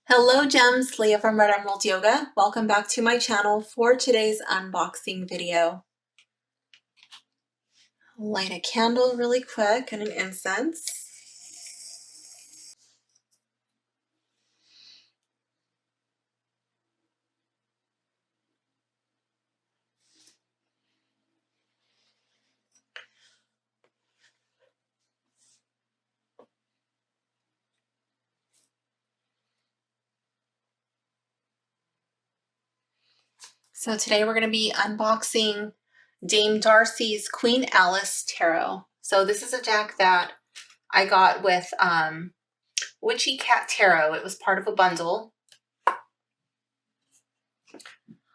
Hello Gems, Leah from Red Emerald Yoga. Welcome back to my channel for today's unboxing video. Light a candle really quick and an incense. So today we're going to be unboxing Dame Darcy's Queen Alice Tarot. So this is a deck that I got with Witchy Cat Tarot. It was part of a bundle.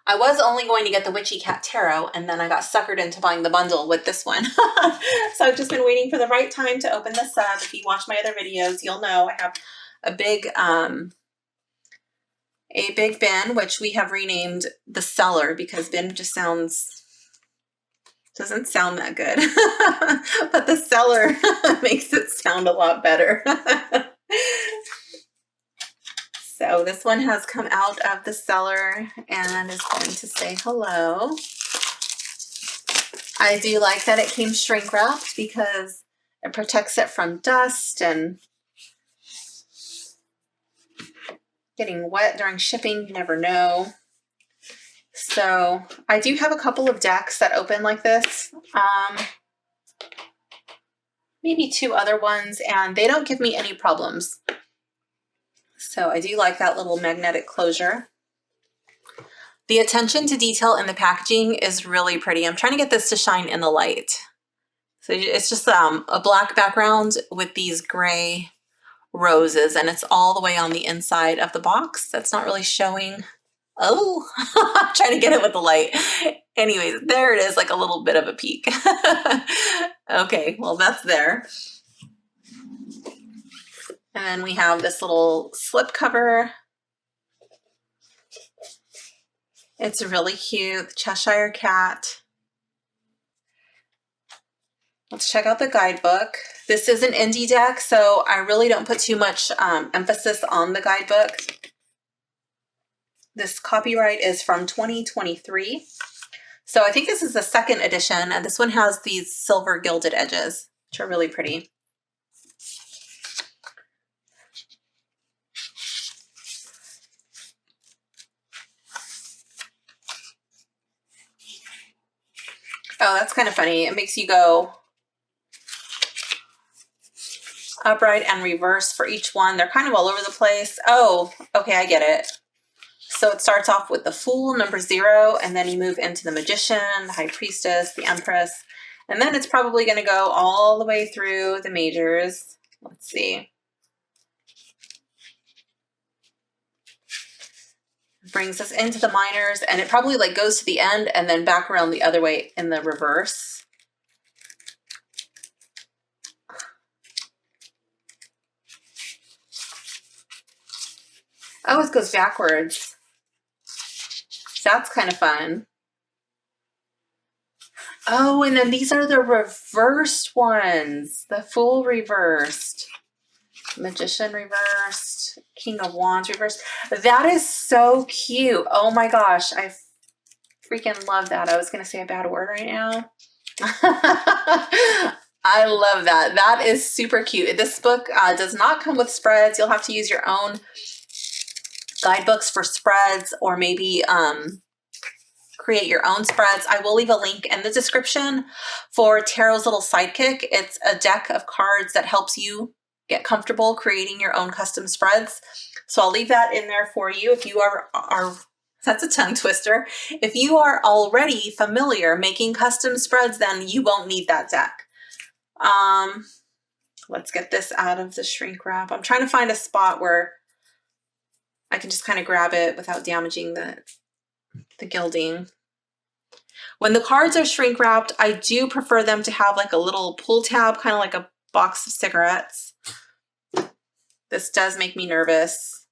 I was only going to get the Witchy Cat Tarot, and then I got suckered into buying the bundle with this one. So I've just been waiting for the right time to open this up. If you watch my other videos, you'll know I have a big bin, which we have renamed the cellar because bin just doesn't sound that good. But the cellar makes it sound a lot better. So this one has come out of the cellar and is going to say hello. I do like that it came shrink wrapped because it protects it from dust and getting wet during shipping. You never know. So I do have a couple of decks that open like this. Maybe two other ones, and they don't give me any problems. So I do like that little magnetic closure. The attention to detail in the packaging is really pretty. I'm trying to get this to shine in the light. So it's just a black background with these gray roses, and it's all the way on the inside of the box. That's not really showing. Oh, I'm trying to get it with the light. Anyways, there it is, like a little bit of a peek. Okay, well that's there. And then we have this little slip cover. It's really cute, the Cheshire Cat. Let's check out the guidebook. This is an indie deck, so I really don't put too much emphasis on the guidebook. This copyright is from 2023. So I think this is the second edition, and this one has these silver gilded edges, which are really pretty. Oh, that's kind of funny. It makes you go upright and reverse for each one. They're kind of all over the place. Oh, okay, I get it. So it starts off with the Fool, number 0, and then you move into the Magician, the High Priestess, the Empress, and then it's probably going to go all the way through the majors. Let's see. Brings us into the minors, and it probably like goes to the end and then back around the other way in the reverse. Oh, it goes backwards. That's kind of fun. Oh, and then these are the reversed ones. The Fool reversed. Magician reversed. King of Wands reversed. That is so cute. Oh my gosh. I freaking love that. I was going to say a bad word right now. I love that. That is super cute. This book does not come with spreads. You'll have to use your own guidebooks for spreads, or maybe create your own spreads. I will leave a link in the description for Tarot's Little Sidekick. It's a deck of cards that helps you get comfortable creating your own custom spreads. So I'll leave that in there for you if you are that's a tongue twister. If you are already familiar making custom spreads, then you won't need that deck. Let's get this out of the shrink wrap. I'm trying to find a spot where I can just kind of grab it without damaging the gilding. When the cards are shrink wrapped, I do prefer them to have like a little pull tab, kind of like a box of cigarettes. This does make me nervous.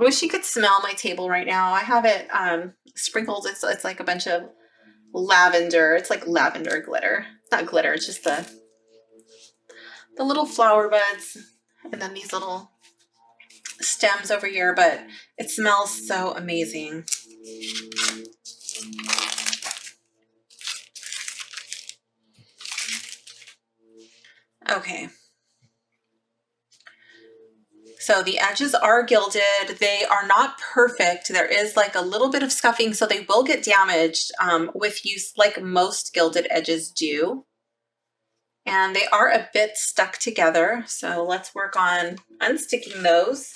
I wish you could smell my table right now. I have it sprinkled. It's like a bunch of lavender. It's like lavender glitter. It's not glitter, it's just the little flower buds and then these little stems over here, but it smells so amazing. Okay. So the edges are gilded. They are not perfect. There is like a little bit of scuffing, so they will get damaged with use, like most gilded edges do. And they are a bit stuck together. So let's work on unsticking those.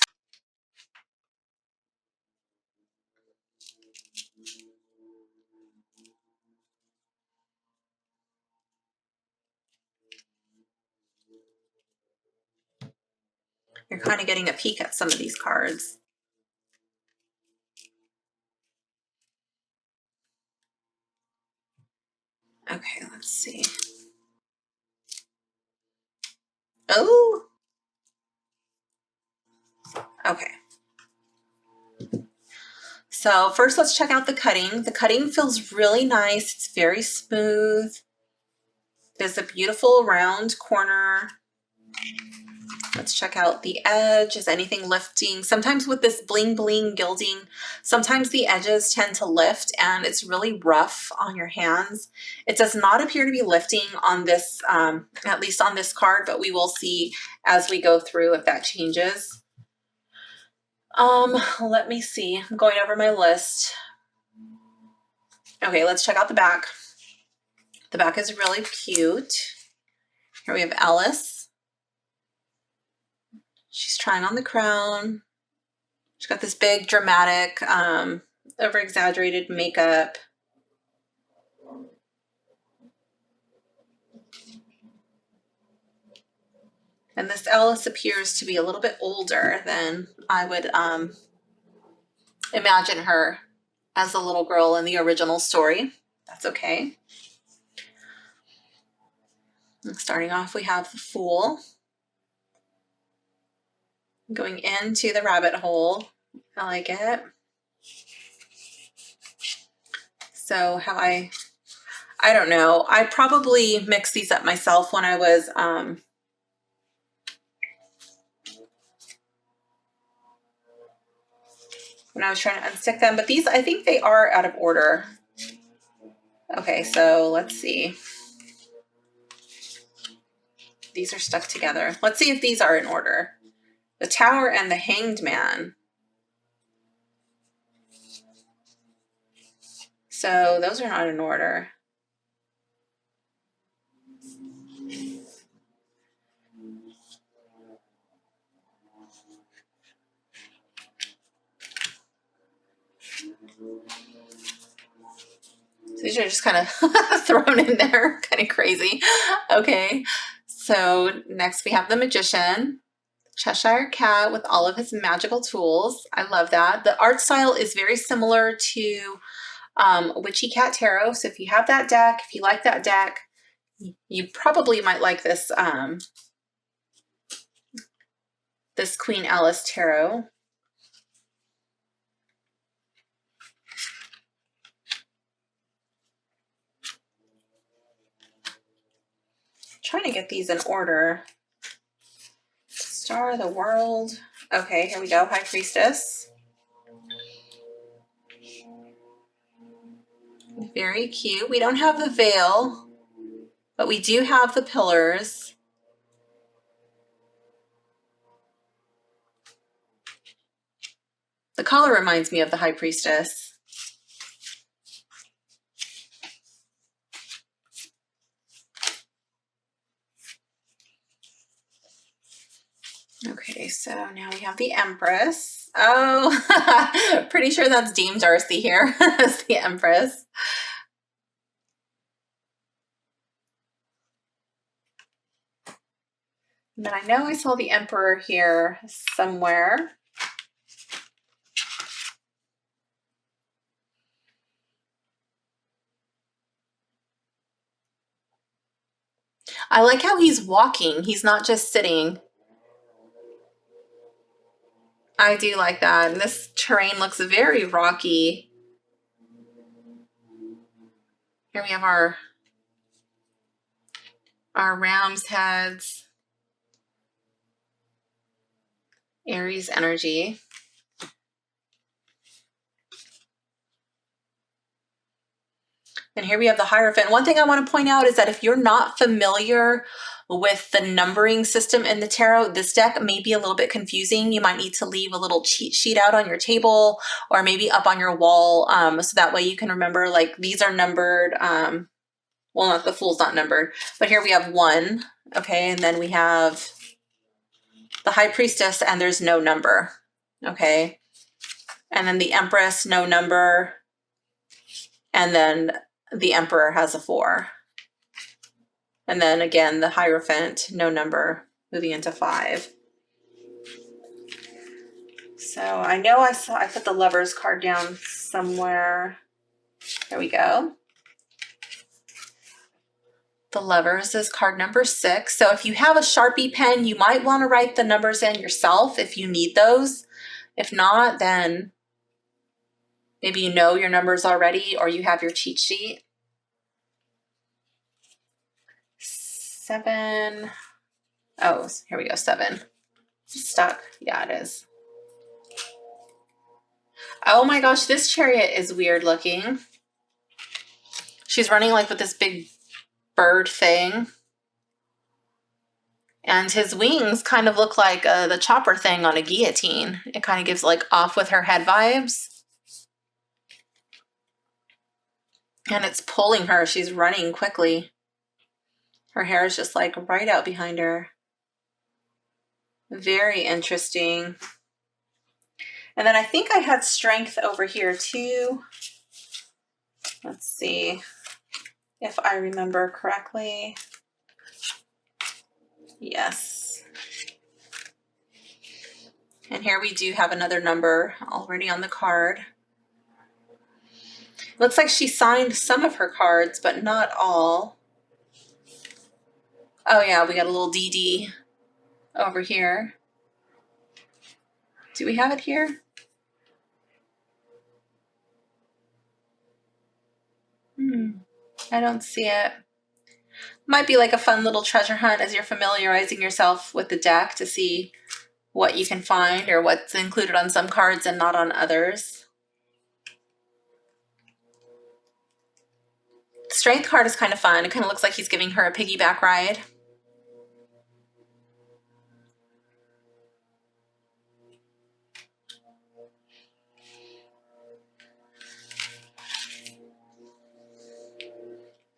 You're kind of getting a peek at some of these cards. Okay, let's see. Oh, okay. So first let's check out the cutting. The cutting feels really nice. It's very smooth. There's a beautiful round corner. Let's check out the edge. Is anything lifting? Sometimes with this bling bling gilding, sometimes the edges tend to lift and it's really rough on your hands. It does not appear to be lifting on this, at least on this card, but we will see as we go through if that changes. Let me see. I'm going over my list. Okay, let's check out the back. The back is really cute. Here we have Alice. She's trying on the crown. She's got this big dramatic, over-exaggerated makeup. And this Alice appears to be a little bit older than I would imagine her as a little girl in the original story. That's okay. And starting off, we have the Fool. Going into the rabbit hole. I like it. So how I don't know. I probably mixed these up myself when I was trying to unstick them, but these, I think they are out of order. Okay, so let's see. These are stuck together. Let's see if these are in order. The Tower and the Hanged Man. So those are not in order. So these are just kind of thrown in there, kind of crazy. Okay, so next we have the Magician. Cheshire Cat with all of his magical tools. I love that. The art style is very similar to Witchy Cat Tarot. So if you have that deck, if you like that deck, you probably might like this this Queen Alice Tarot. I'm trying to get these in order. Star of the World. Okay, here we go. High Priestess. Very cute. We don't have the veil, but we do have the pillars. The color reminds me of the High Priestess. Okay, so now we have the Empress. Oh, pretty sure that's Dame Darcy here as the Empress. And then I know I saw the Emperor here somewhere. I like how he's walking. He's not just sitting. I do like that. And this terrain looks very rocky. Here we have our ram's heads. Aries energy. And here we have the Hierophant. One thing I want to point out is that if you're not familiar with the numbering system in the tarot, this deck may be a little bit confusing. You might need to leave a little cheat sheet out on your table or maybe up on your wall, so that way you can remember, like, these are numbered. Well, not the Fool's not numbered, but here we have 1, okay, and then we have the High Priestess, and there's no number, okay, and then the Empress, no number, and then the Emperor has a 4. And then again, the Hierophant, no number, moving into 5. So I know I put the Lovers card down somewhere. There we go. The Lovers is card number 6. So if you have a Sharpie pen, you might want to write the numbers in yourself if you need those. If not, then maybe you know your numbers already or you have your cheat sheet. 7. Oh, here we go, 7. Stuck. Yeah, it is. Oh my gosh, this Chariot is weird looking. She's running like with this big bird thing. And his wings kind of look like the chopper thing on a guillotine. It kind of gives like Off With Her Head vibes. And it's pulling her. She's running quickly. Her hair is just like right out behind her. Very interesting. And then I think I had Strength over here too. Let's see if I remember correctly. Yes. And here we do have another number already on the card. Looks like she signed some of her cards, but not all. Oh yeah, we got a little DD over here. Do we have it here? I don't see it. Might be like a fun little treasure hunt as you're familiarizing yourself with the deck to see what you can find or what's included on some cards and not on others. The Strength card is kind of fun. It kind of looks like he's giving her a piggyback ride.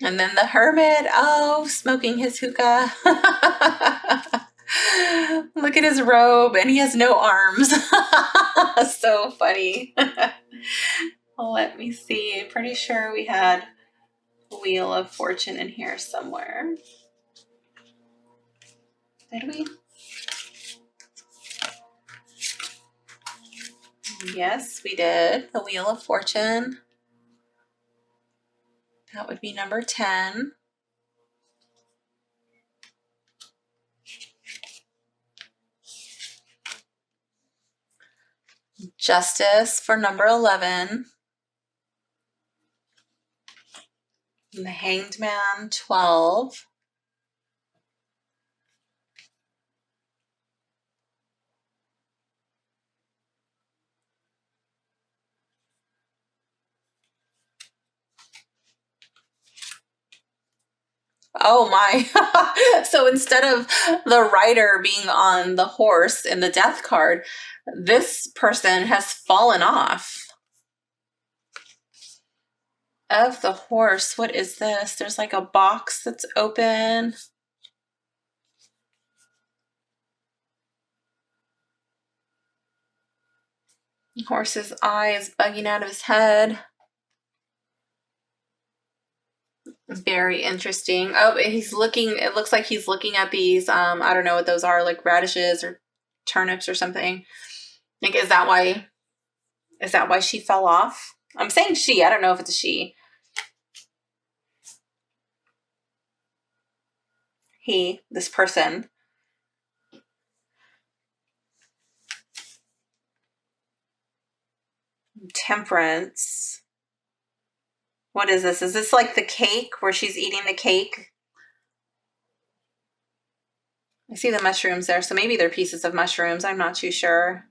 And then the Hermit, oh, smoking his hookah. Look at his robe, and he has no arms. So funny. Let me see. I'm pretty sure we had Wheel of Fortune in here somewhere. Did we? Yes, we did. The Wheel of Fortune. That would be number 10. Justice for number 11. And the Hanged Man, 12. Oh my. So instead of the rider being on the horse in the death card, this person has fallen off of the horse. What is this? There's like a box that's open. The horse's eye is bugging out of his head. Very interesting. Oh, he's looking, it looks like he's looking at these, I don't know what those are, like radishes or turnips or something. Like, is that why she fell off? I'm saying she, I don't know if it's a she. This person. Temperance. What is this? Is this like the cake where she's eating the cake? I see the mushrooms there, so maybe they're pieces of mushrooms. I'm not too sure.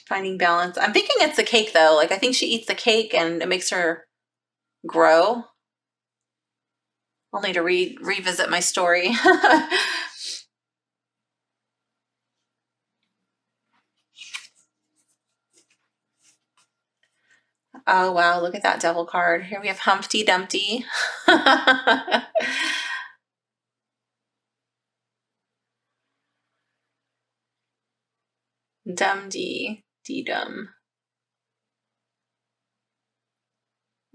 Finding balance. I'm thinking it's the cake though. Like I think she eats the cake and it makes her grow. I'll need to revisit my story. Oh wow, look at that devil card. Here we have Humpty Dumpty. Dum-dee, dee-dum.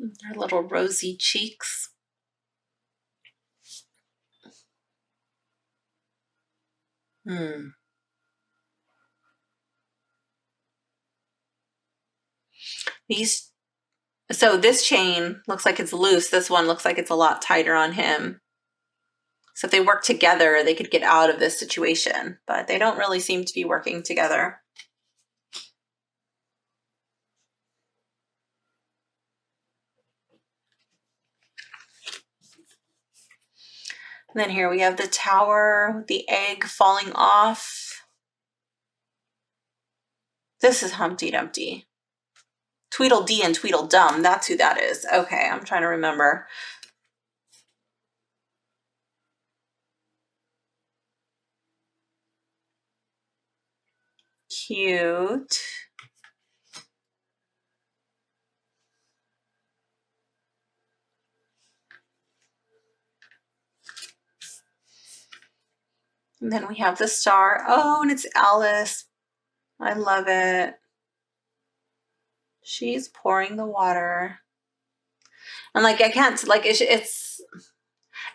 Her little rosy cheeks. So this chain looks like it's loose. This one looks like it's a lot tighter on him. So if they work together, they could get out of this situation, but they don't really seem to be working together. And then here we have the Tower, the egg falling off. This is Humpty Dumpty. Tweedledee and Tweedledum, that's who that is. Okay, I'm trying to remember. Cute. And then we have the star. Oh, and it's Alice. I love it. She's pouring the water. And like, I can't, like, it's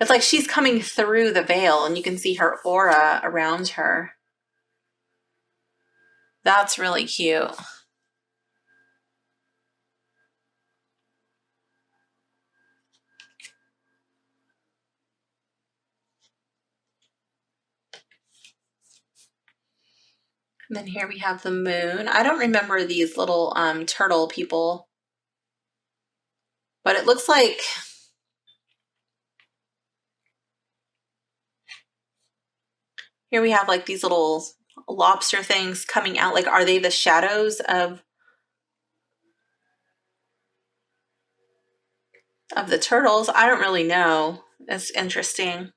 like she's coming through the veil and you can see her aura around her. That's really cute. And then here we have the moon. I don't remember these little turtle people, but it looks like here we have like these little lobster things coming out. Like, are they the shadows of the turtles? I don't really know. It's interesting.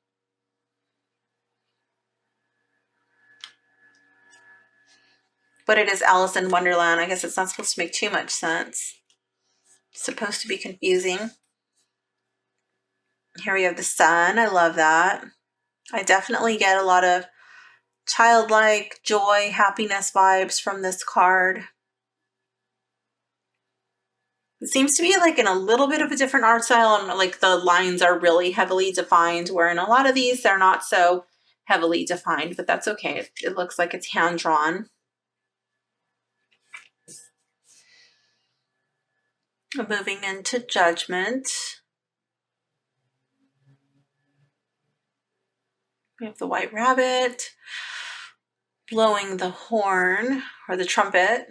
But it is Alice in Wonderland. I guess it's not supposed to make too much sense. It's supposed to be confusing. Here we have the sun. I love that. I definitely get a lot of childlike joy, happiness vibes from this card. It seems to be like in a little bit of a different art style, and like the lines are really heavily defined, where in a lot of these they're not so heavily defined, but that's okay. It looks like it's hand drawn. Moving into Judgment. We have the White Rabbit blowing the horn or the trumpet.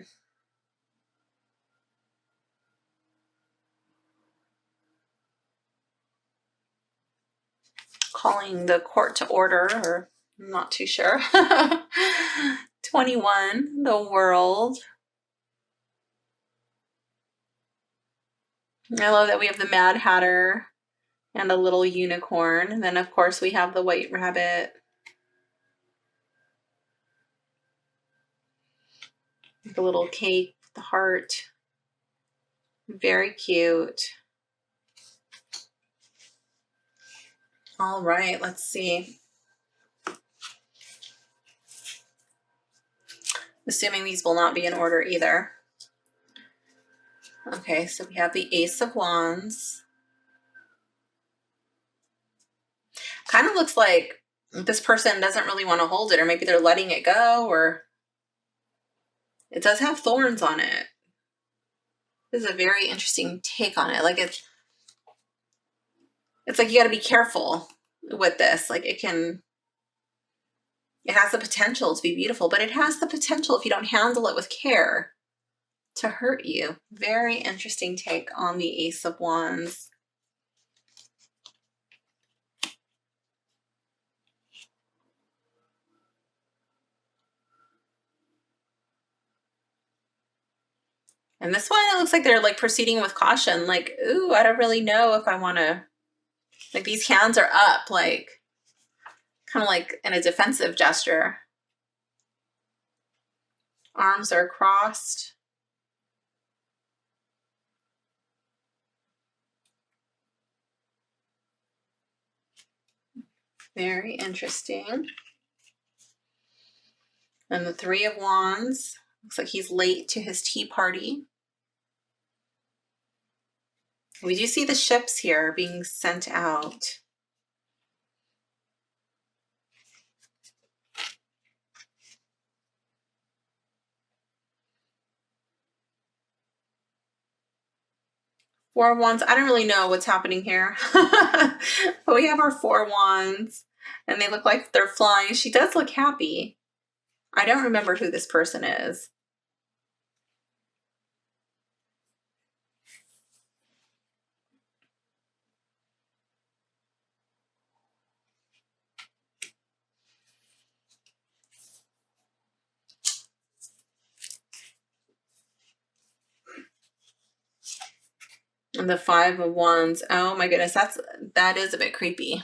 Calling the court to order, or I'm not too sure. 21, the World. I love that we have the Mad Hatter and a little unicorn. And then, of course, we have the White Rabbit. The little cake, the heart. Very cute. All right, let's see. Assuming these will not be in order either. Okay, so we have the Ace of Wands. Kind of looks like this person doesn't really want to hold it, or maybe they're letting it go, or it does have thorns on it. This is a very interesting take on it. Like it's like you got to be careful with this. Like it can It has the potential to be beautiful, but it has the potential, if you don't handle it with care, to hurt you. Very interesting take on the Ace of Wands. And this one, it looks like they're like proceeding with caution. Like, ooh, I don't really know if I want to, like these hands are up, like kind of like in a defensive gesture. Arms are crossed. Very interesting. And the Three of Wands, looks like he's late to his tea party. We do see the ships here being sent out. Four of Wands, I don't really know what's happening here. But we have our Four Wands, and they look like they're flying. She does look happy. I don't remember who this person is. And the Five of Wands, oh my goodness, that is a bit creepy.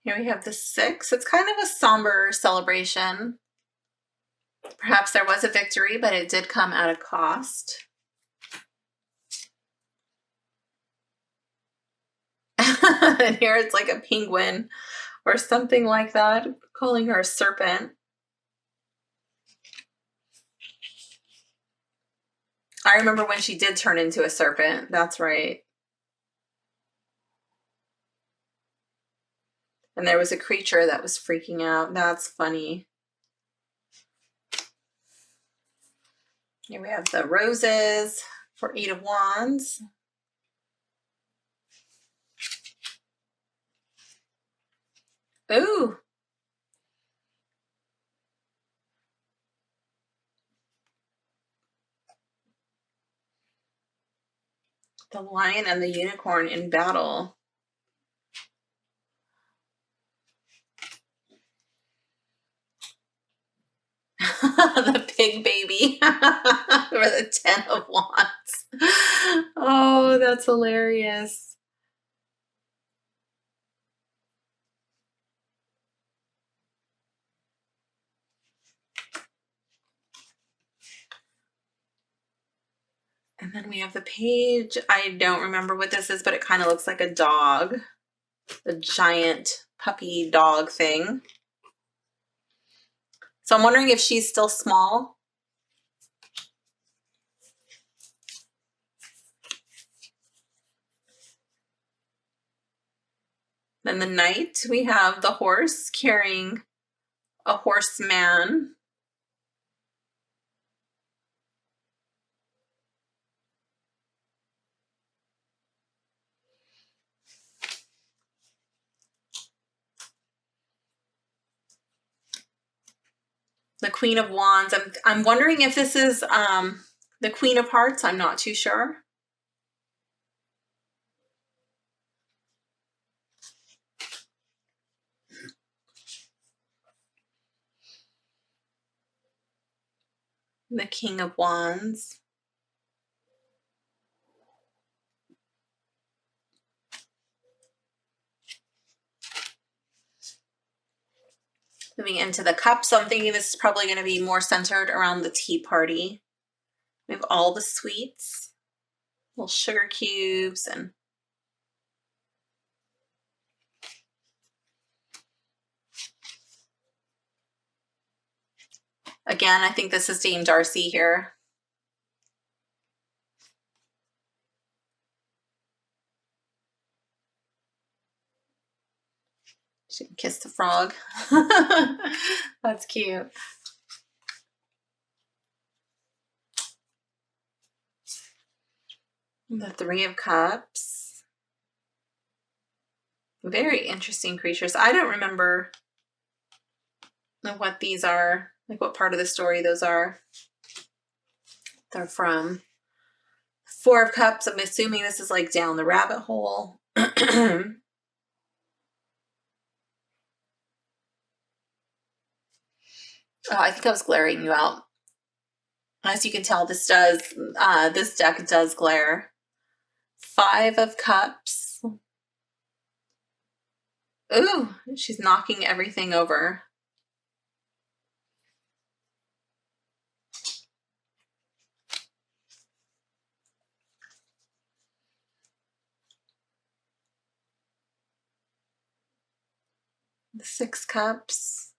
Here we have the Six. It's kind of a somber celebration. Perhaps there was a victory, but it did come at a cost. And here it's like a penguin or something like that, calling her a serpent. I remember when she did turn into a serpent. That's right. And there was a creature that was freaking out. That's funny. Here we have the roses for Eight of Wands. Ooh. The lion and the unicorn in battle. The pig baby. Or the Ten of Wands. Oh, that's hilarious. And then we have the page. I don't remember what this is, but it kind of looks like a dog. A giant puppy dog thing. So I'm wondering if she's still small. Then the Knight, we have the horse carrying a horseman. The Queen of Wands. I'm wondering if this is the Queen of Hearts. I'm not too sure. The King of Wands. Moving into the cups, so I'm thinking this is probably going to be more centered around the tea party. We have all the sweets, little sugar cubes, and again, I think this is Dame Darcy here. She kissed the frog. That's cute. The Three of Cups. Very interesting creatures. I don't remember what these are, like what part of the story those are. They're from. Four of Cups. I'm assuming this is like down the rabbit hole. Oh, I think I was glaring you out. As you can tell, this deck does glare. Five of Cups. Ooh, she's knocking everything over. The Six Cups.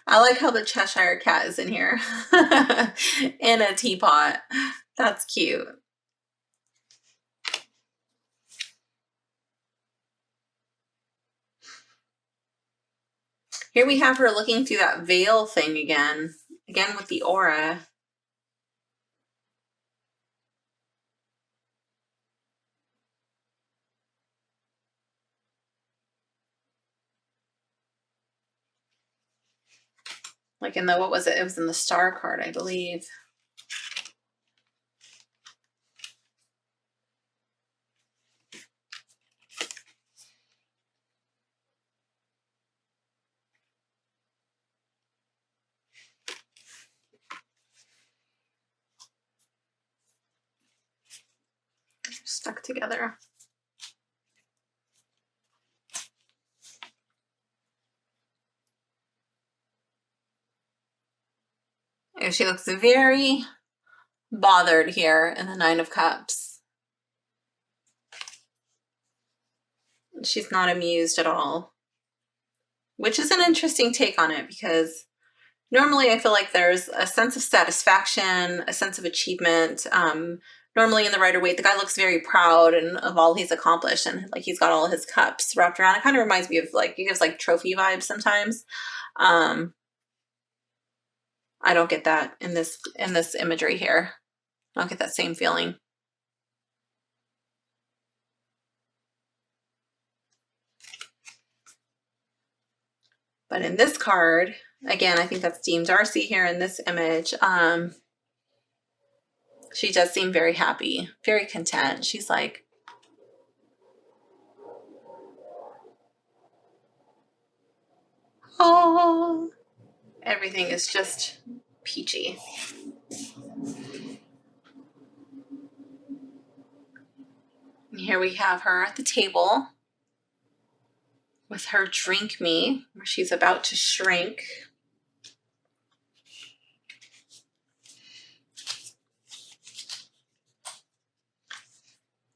I like how the Cheshire Cat is in here in a teapot. That's cute. Here we have her looking through that veil thing again with the aura. Like in the, what was it? It was in the Star card, I believe. Stuck together. And she looks very bothered here in the Nine of Cups. She's not amused at all, which is an interesting take on it, because normally I feel like there's a sense of satisfaction, a sense of achievement. Normally in the Rider-Waite, the guy looks very proud and of all he's accomplished, and like he's got all his cups wrapped around. It kind of reminds me of like, he gives like trophy vibes sometimes. I don't get that in this imagery here. I don't get that same feeling. But in this card, again, I think that's Dame Darcy here in this image. She does seem very happy, very content. She's like, oh, everything is just peachy. And here we have her at the table with her drink me, where she's about to shrink.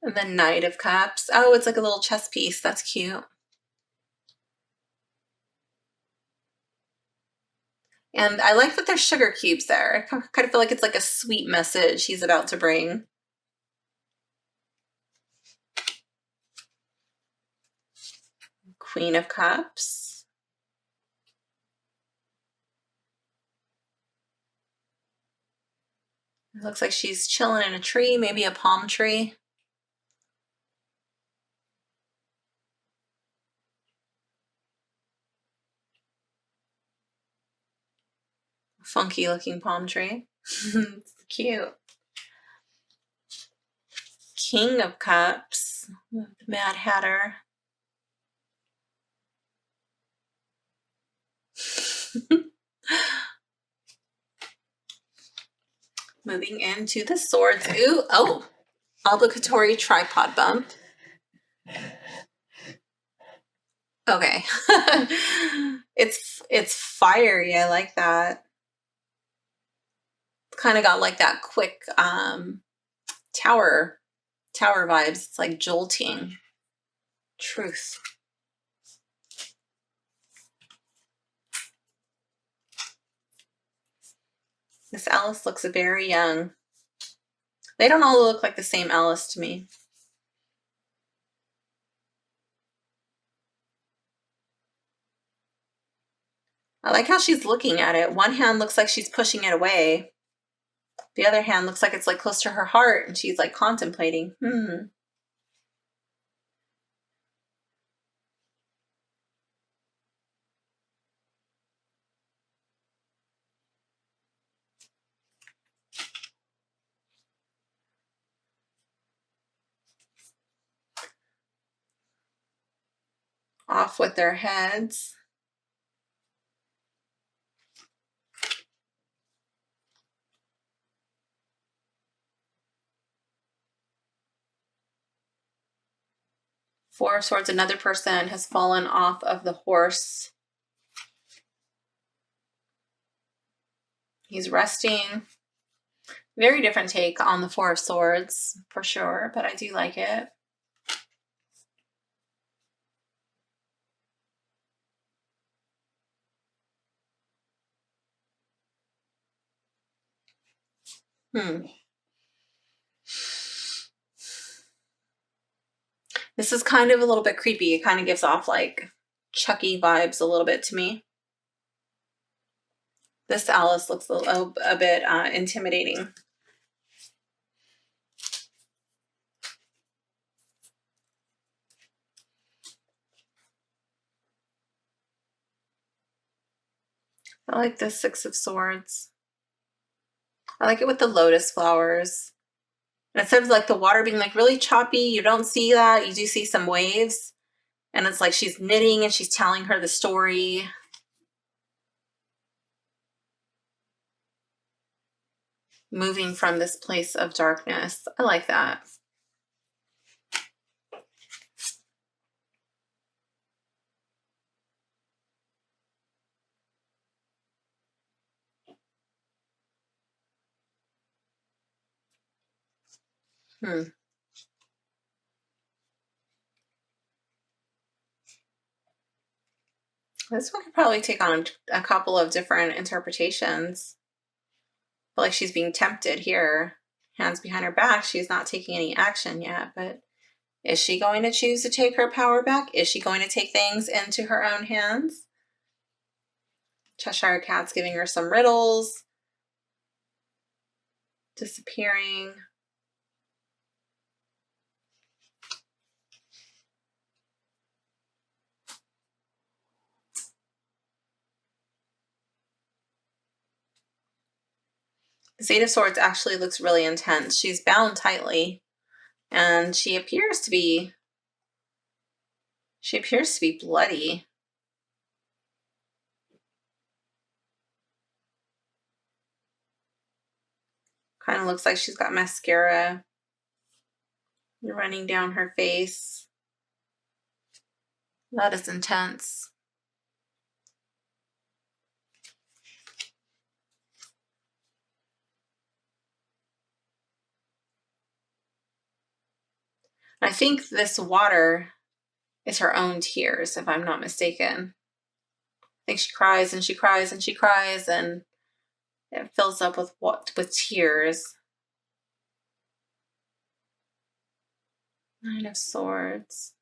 And the Knight of Cups. Oh, it's like a little chess piece. That's cute. And I like that there's sugar cubes there. I kind of feel like it's like a sweet message he's about to bring. Queen of Cups. It looks like she's chilling in a tree, maybe a palm tree. Funky looking palm tree. It's cute. King of Cups. The Mad Hatter. Moving into the swords. Ooh, oh, obligatory tripod bump. Okay. It's fiery. I like that. Kind of got like that quick tower vibes. It's like jolting. Truth. This Alice looks very young. They don't all look like the same Alice to me. I like how she's looking at it. One hand looks like she's pushing it away. The other hand looks like it's like close to her heart and she's like contemplating. Off with their heads. Four of Swords, another person has fallen off of the horse. He's resting. Very different take on the Four of Swords, for sure, but I do like it. This is kind of a little bit creepy. It kind of gives off like Chucky vibes a little bit to me. This Alice looks a bit intimidating. I like the Six of Swords. I like it with the lotus flowers. And instead of like the water being like really choppy, you don't see that. You do see some waves. And it's like she's knitting and she's telling her the story. Moving from this place of darkness. I like that. This one could probably take on a couple of different interpretations. I feel like she's being tempted here. Hands behind her back. She's not taking any action yet, but is she going to choose to take her power back? Is she going to take things into her own hands? Cheshire Cat's giving her some riddles. Disappearing. The Eight of Swords actually looks really intense. She's bound tightly, and she appears to be bloody. Kind of looks like she's got mascara running down her face. That is intense. I think this water is her own tears, if I'm not mistaken. I think she cries and she cries and she cries, and it fills up with tears. Nine of Swords.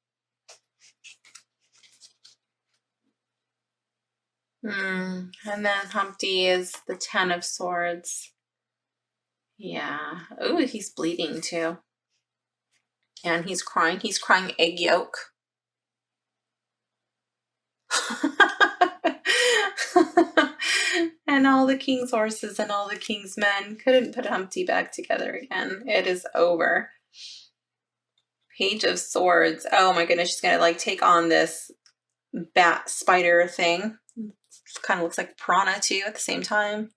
And then Humpty is the 10 of Swords. Yeah. Oh, he's bleeding too. And he's crying. He's crying egg yolk. And all the king's horses and all the king's men couldn't put Humpty back together again. It is over. Page of Swords. Oh my goodness, she's gonna like take on this bat spider thing. It kind of looks like piranha too at the same time.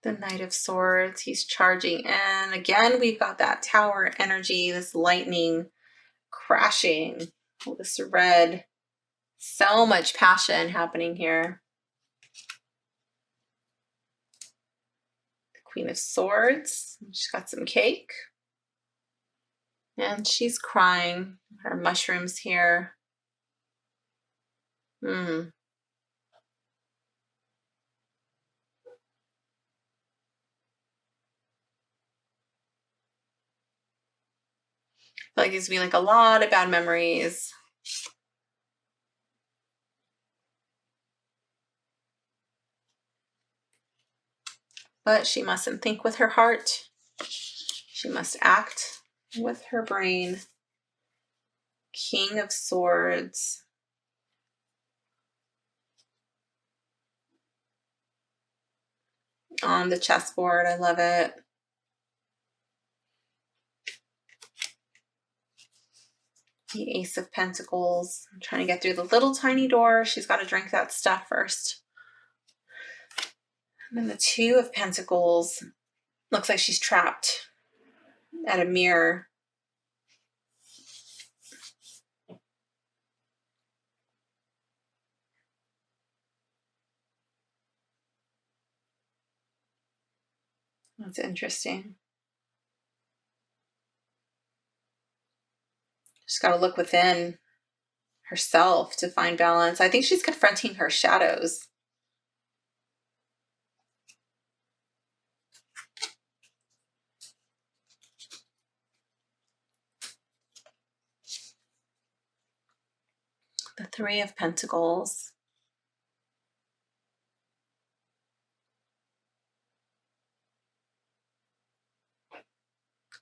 The Knight of Swords, he's charging in. Again, we've got that tower energy, this lightning crashing. Oh, this red So much passion happening here. The Queen of Swords. She's got some cake. And she's crying. Her mushrooms here. I feel like it's be like a lot of bad memories. But she mustn't think with her heart. She must act with her brain. King of Swords. On the chessboard, I love it. The Ace of Pentacles. I'm trying to get through the little tiny door. She's got to drink that stuff first. And then the Two of Pentacles. Looks like she's trapped at a mirror. That's interesting. She's got to look within herself to find balance. I think she's confronting her shadows. The Three of Pentacles.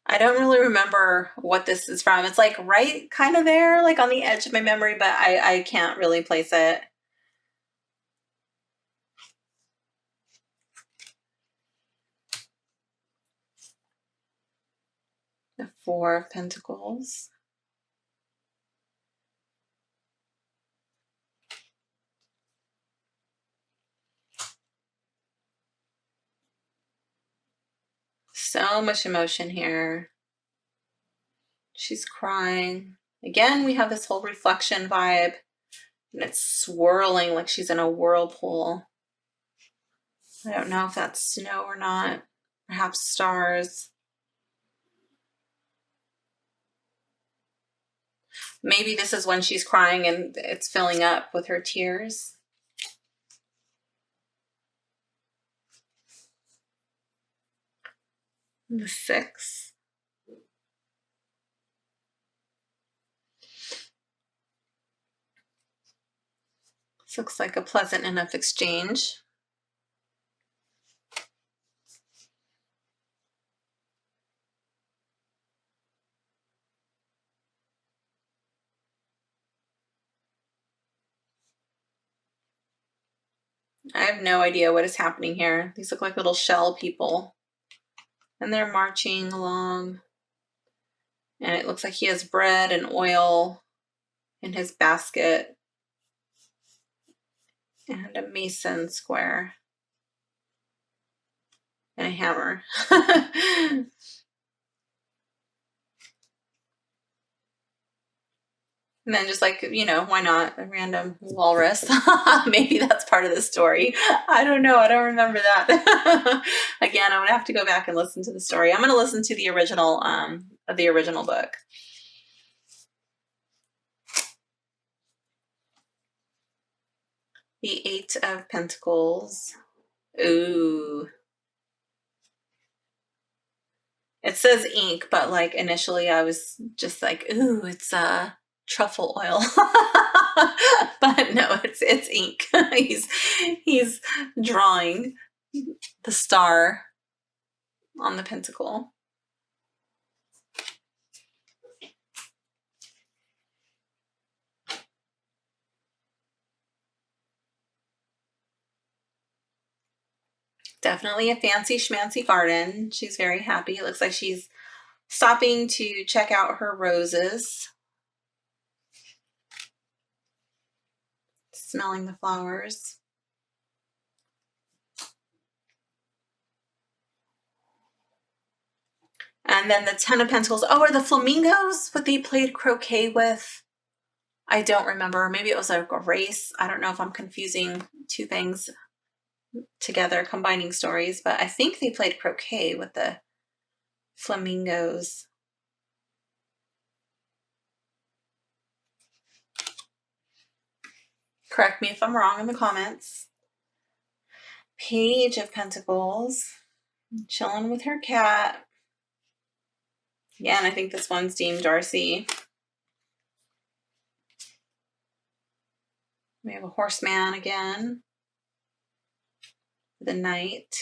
I don't really remember what this is from. It's like right kind of there, like on the edge of my memory, but I can't really place it. The Four of Pentacles. So much emotion here. She's crying. Again, we have this whole reflection vibe, and it's swirling like she's in a whirlpool. I don't know if that's snow or not. Perhaps stars. Maybe this is when she's crying and it's filling up with her tears. The Six. This looks like a pleasant enough exchange. I have no idea what is happening here. These look like little shell people. And they're marching along. And it looks like he has bread and oil in his basket. And a mason square. And a hammer. And then just like, you know, why not a random walrus? Maybe that's part of the story. I don't know. I don't remember that. Again, I'm going to have to go back and listen to the story. I'm going to listen to the original book. The Eight of Pentacles. Ooh. It says ink, but like initially I was just like, ooh, it's truffle oil. But no, it's ink. he's drawing the star on the pentacle. Definitely a fancy schmancy garden. She's very happy. It looks like she's stopping to check out her roses. Smelling the flowers. And then the Ten of Pentacles. Oh, are the flamingos what they played croquet with? I don't remember. Maybe it was like a race. I don't know if I'm confusing two things together, combining stories, but I think they played croquet with the flamingos. Correct me if I'm wrong in the comments. Page of Pentacles, chilling with her cat. Yeah, and I think this one's Dame Darcy. We have a horseman again. The knight.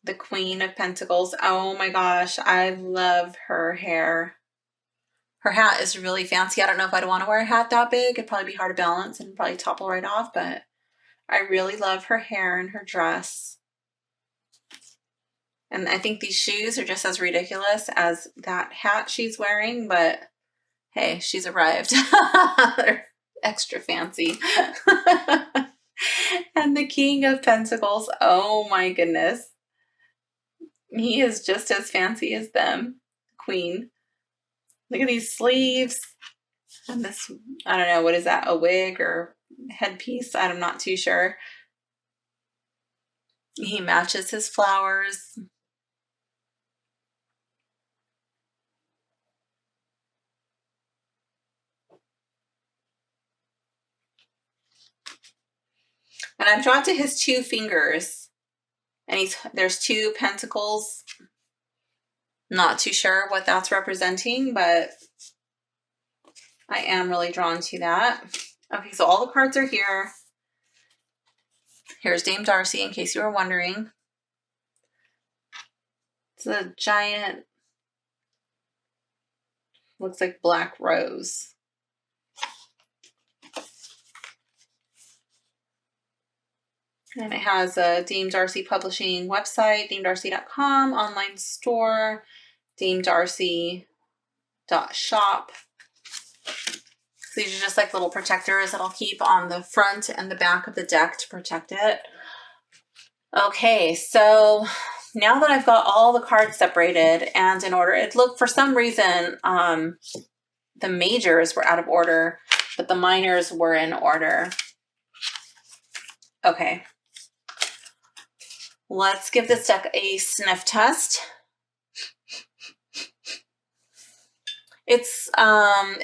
The Queen of Pentacles. Oh my gosh, I love her hair. Her hat is really fancy. I don't know if I'd want to wear a hat that big. It'd probably be hard to balance and probably topple right off, but I really love her hair and her dress. And I think these shoes are just as ridiculous as that hat she's wearing, but hey, she's arrived. They're extra fancy. And the King of Pentacles, oh my goodness. He is just as fancy as them, Queen. Look at these sleeves. And this, I don't know, what is that, a wig or headpiece? I'm not too sure. He matches his flowers. And I'm drawn to his two fingers. And there's two pentacles. Not too sure what that's representing, but I am really drawn to that. Okay, so all the cards are here. Here's Dame Darcy, in case you were wondering. It's a giant, looks like black rose. And it has a Dame Darcy Publishing website, damedarcy.com, online store, damedarcy.shop. So these are just like little protectors that I'll keep on the front and the back of the deck to protect it. Okay, so now that I've got all the cards separated and in order, it looked for some reason the majors were out of order, but the minors were in order. Okay. Let's give this deck a sniff test. It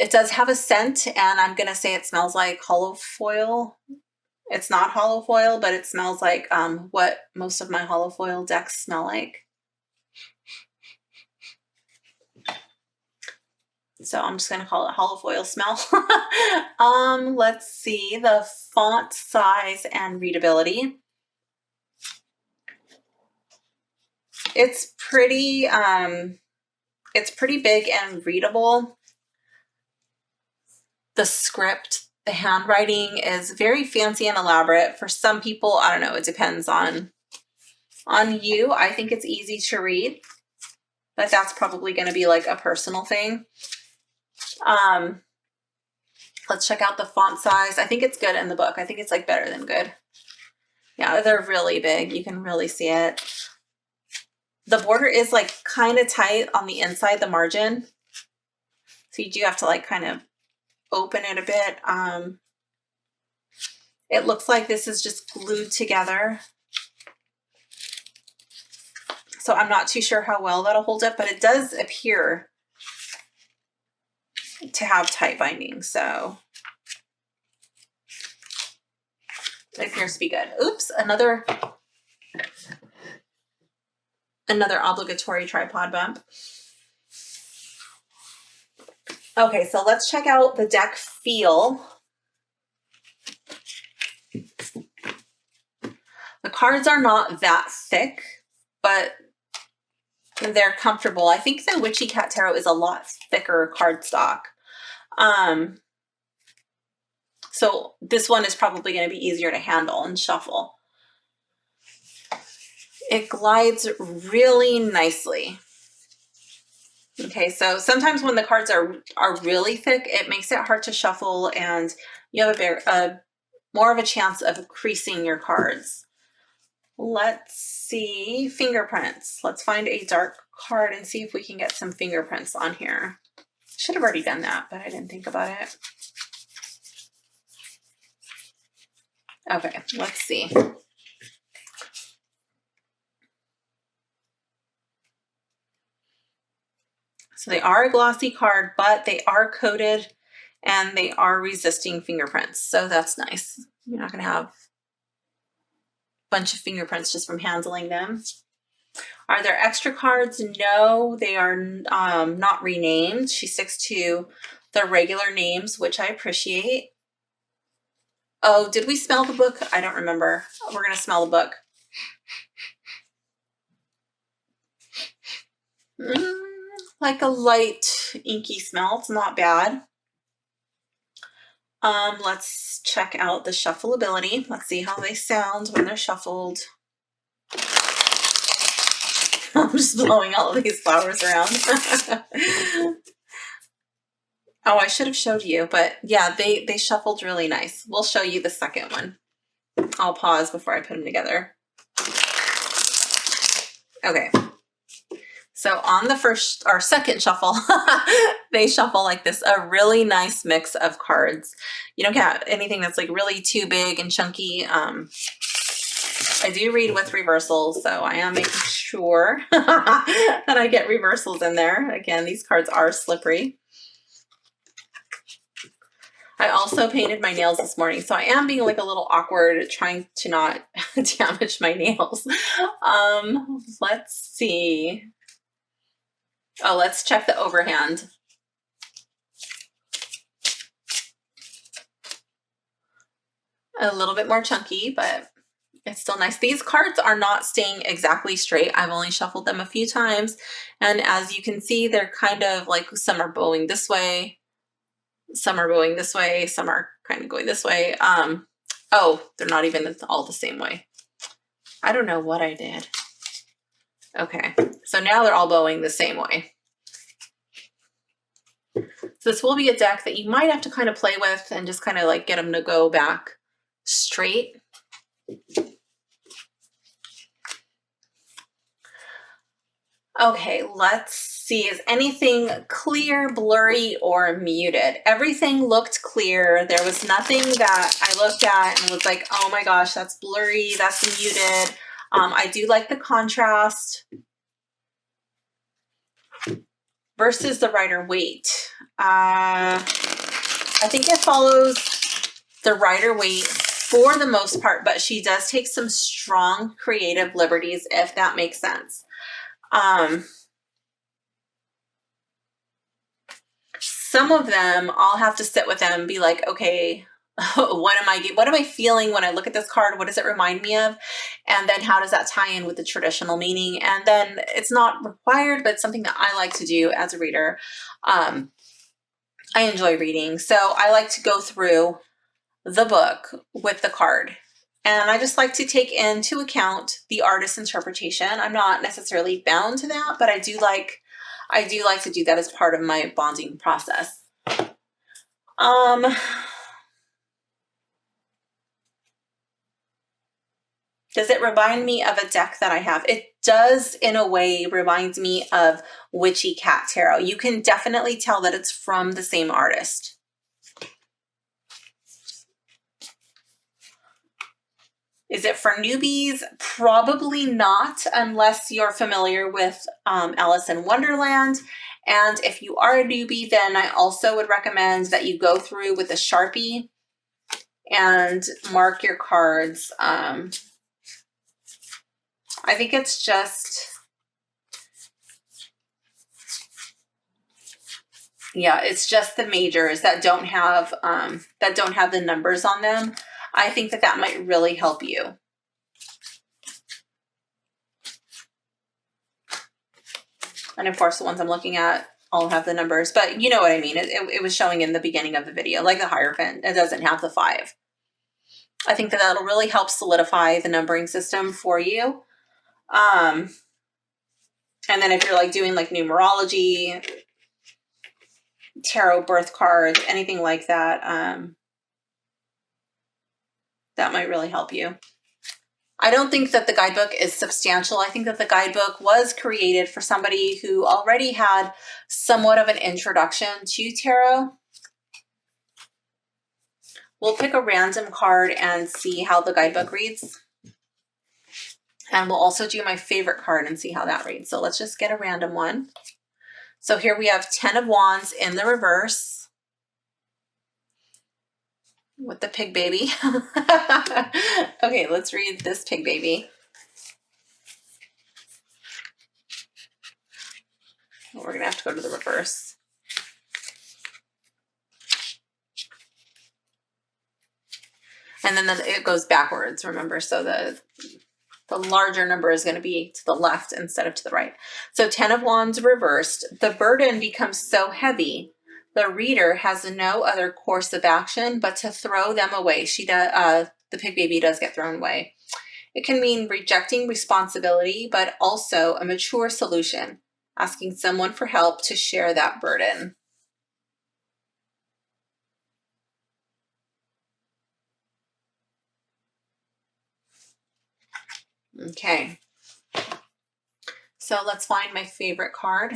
does have a scent, and I'm gonna say it smells like hollow foil. It's not hollow foil, but it smells like what most of my hollow foil decks smell like. So I'm just gonna call it hollow foil smell. Let's see the font size and readability. It's pretty big and readable. The script, the handwriting is very fancy and elaborate. For some people, I don't know, it depends on you. I think it's easy to read, but that's probably going to be like a personal thing. Let's check out the font size. I think it's good in the book. I think it's like better than good. Yeah, they're really big. You can really see it. The border is like kind of tight on the inside, the margin. So you do have to like kind of open it a bit. It looks like this is just glued together. So I'm not too sure how well that'll hold up, but it does appear to have tight binding. So it appears to be good. Oops, another obligatory tripod bump. Okay, so let's check out the deck feel. The cards are not that thick, but they're comfortable. I think the Witchy Cat Tarot is a lot thicker cardstock. So this one is probably going to be easier to handle and shuffle. It glides really nicely. Okay, so sometimes when the cards are really thick, it makes it hard to shuffle and you have more of a chance of creasing your cards. Let's see, fingerprints. Let's find a dark card and see if we can get some fingerprints on here. Should have already done that, but I didn't think about it. Okay, let's see. So they are a glossy card, but they are coated and they are resisting fingerprints. So that's nice. You're not going to have a bunch of fingerprints just from handling them. Are there extra cards? No, they are not renamed. She sticks to the regular names, which I appreciate. Oh, did we smell the book? I don't remember. We're going to smell the book. Like a light inky smell. It's not bad. Let's check out the shuffleability. Let's see how they sound when they're shuffled. I'm just blowing all of these flowers around. Oh, I should have showed you, but yeah, they shuffled really nice. We'll show you the second one. I'll pause before I put them together. Okay. So on the first or second shuffle, they shuffle like this, a really nice mix of cards. You don't get anything that's like really too big and chunky. I do read with reversals, so I am making sure that I get reversals in there. Again, these cards are slippery. I also painted my nails this morning, so I am being like a little awkward trying to not damage my nails. Let's see. Oh, let's check the overhand. A little bit more chunky, but it's still nice. These cards are not staying exactly straight. I've only shuffled them a few times. And as you can see, they're kind of like some are bowing this way, some are bowing this way, some are kind of going this way. Oh, they're not even all the same way. I don't know what I did. Okay, so now they're all bowing the same way. So this will be a deck that you might have to kind of play with and just kind of like get them to go back straight. Okay, let's see. Is anything clear, blurry, or muted? Everything looked clear. There was nothing that I looked at and was like, oh my gosh, that's blurry, that's muted. I do like the contrast. Versus the Rider-Waite. I think it follows the Rider-Waite for the most part, but she does take some strong creative liberties, if that makes sense. Some of them, I'll have to sit with them and be like, okay, what am I feeling when I look at this card? What does it remind me of? And then how does that tie in with the traditional meaning? And then it's not required, but it's something that I like to do as a reader. I enjoy reading. So I like to go through the book with the card. And I just like to take into account the artist's interpretation. I'm not necessarily bound to that, but I do like to do that as part of my bonding process. Does it remind me of a deck that I have? It does, in a way, reminds me of Witchy Cat Tarot. You can definitely tell that it's from the same artist. Is it for newbies? Probably not, unless you're familiar with Alice in Wonderland. And if you are a newbie, then I also would recommend that you go through with a Sharpie and mark your cards. I think it's just, yeah, it's just the majors that don't have the numbers on them. I think that that might really help you. And of course, the ones I'm looking at all have the numbers, but you know what I mean. It was showing in the beginning of the video, like the Hierophant, it doesn't have the 5. I think that that'll really help solidify the numbering system for you. And then if you're like doing like numerology, tarot birth cards, anything like that, that might really help you. I don't think that the guidebook is substantial. I think that the guidebook was created for somebody who already had somewhat of an introduction to tarot. We'll pick a random card and see how the guidebook reads. And we'll also do my favorite card and see how that reads. So let's just get a random one. So here we have 10 of Wands in the reverse with the pig baby. Okay, let's read this pig baby. We're gonna have to go to the reverse. And then it goes backwards, remember? So the larger number is going to be to the left instead of to the right. So 10 of Wands reversed. The burden becomes so heavy, the reader has no other course of action but to throw them away. The pig baby does get thrown away. It can mean rejecting responsibility, but also a mature solution, asking someone for help to share that burden. Okay, so let's find my favorite card.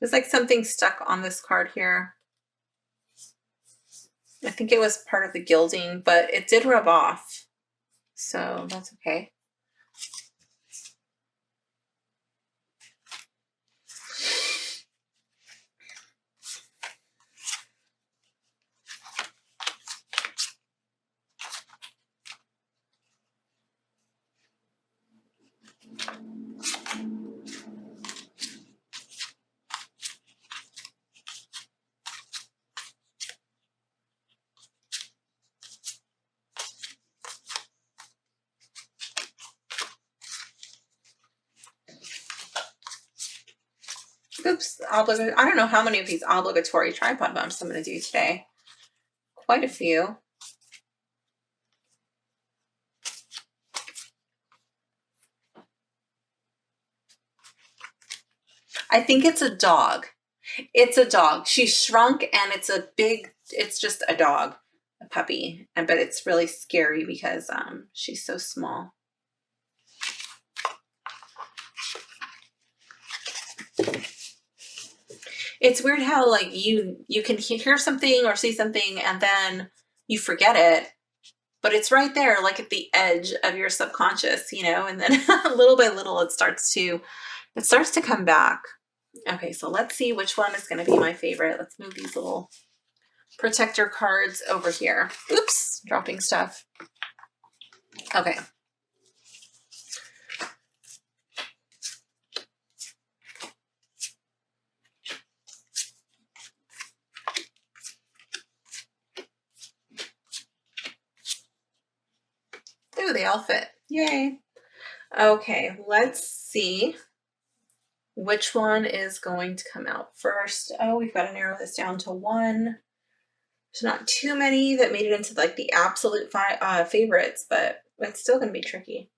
There's like something stuck on this card here. I think it was part of the gilding, but it did rub off. So that's okay. Oops, I don't know how many of these obligatory tripod bumps I'm going to do today. Quite a few. I think it's a dog. It's a dog. She's shrunk and it's just a dog, a puppy. But it's really scary because she's so small. It's weird how like you can hear something or see something and then you forget it, but it's right there, like at the edge of your subconscious, you know, and then little by little it starts to come back. Okay, so let's see which one is going to be my favorite. Let's move these little protector cards over here. Oops, dropping stuff. Okay. Ooh, they all fit. Yay. Okay, let's see which one is going to come out first. Oh, we've got to narrow this down to one. There's not too many that made it into like the absolute favorites, but it's still going to be tricky.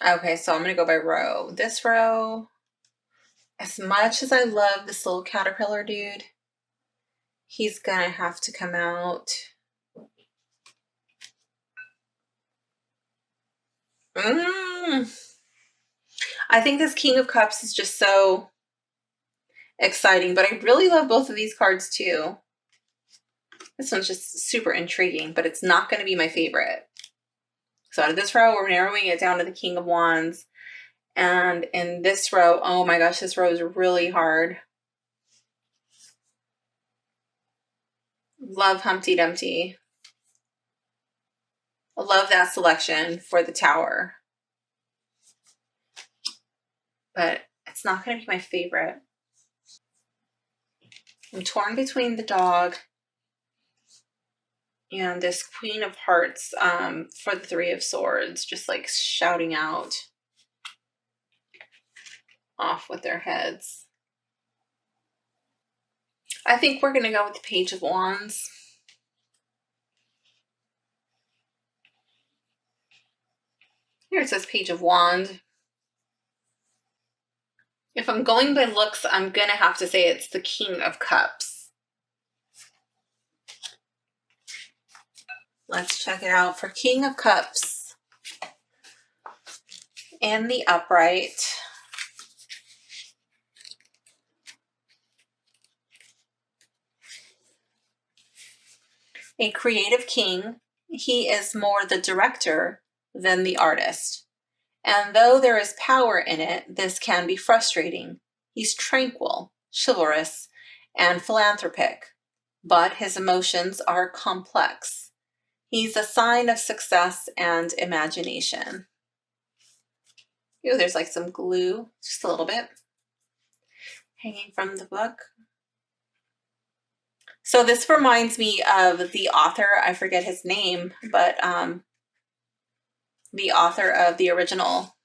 Okay, so I'm going to go by row. This row, as much as I love this little caterpillar dude, he's going to have to come out. I think this King of Cups is just so exciting, but I really love both of these cards too. This one's just super intriguing, but it's not going to be my favorite. So out of this row, we're narrowing it down to the King of Wands. And in this row, oh my gosh, this row is really hard. Love Humpty Dumpty. I love that selection for the Tower. But it's not going to be my favorite. I'm torn between the dog and this Queen of Hearts for the Three of Swords, just like shouting out off with their heads. I think we're going to go with the Page of Wands. Here it says Page of Wand. If I'm going by looks, I'm going to have to say it's the King of Cups. Let's check it out for King of Cups and the upright. A creative king, he is more the director than the artist. And though there is power in it, this can be frustrating. He's tranquil, chivalrous, and philanthropic, but his emotions are complex. He's a sign of success and imagination. Ooh, there's like some glue, just a little bit, hanging from the book. So this reminds me of the author, I forget his name, but the author of the original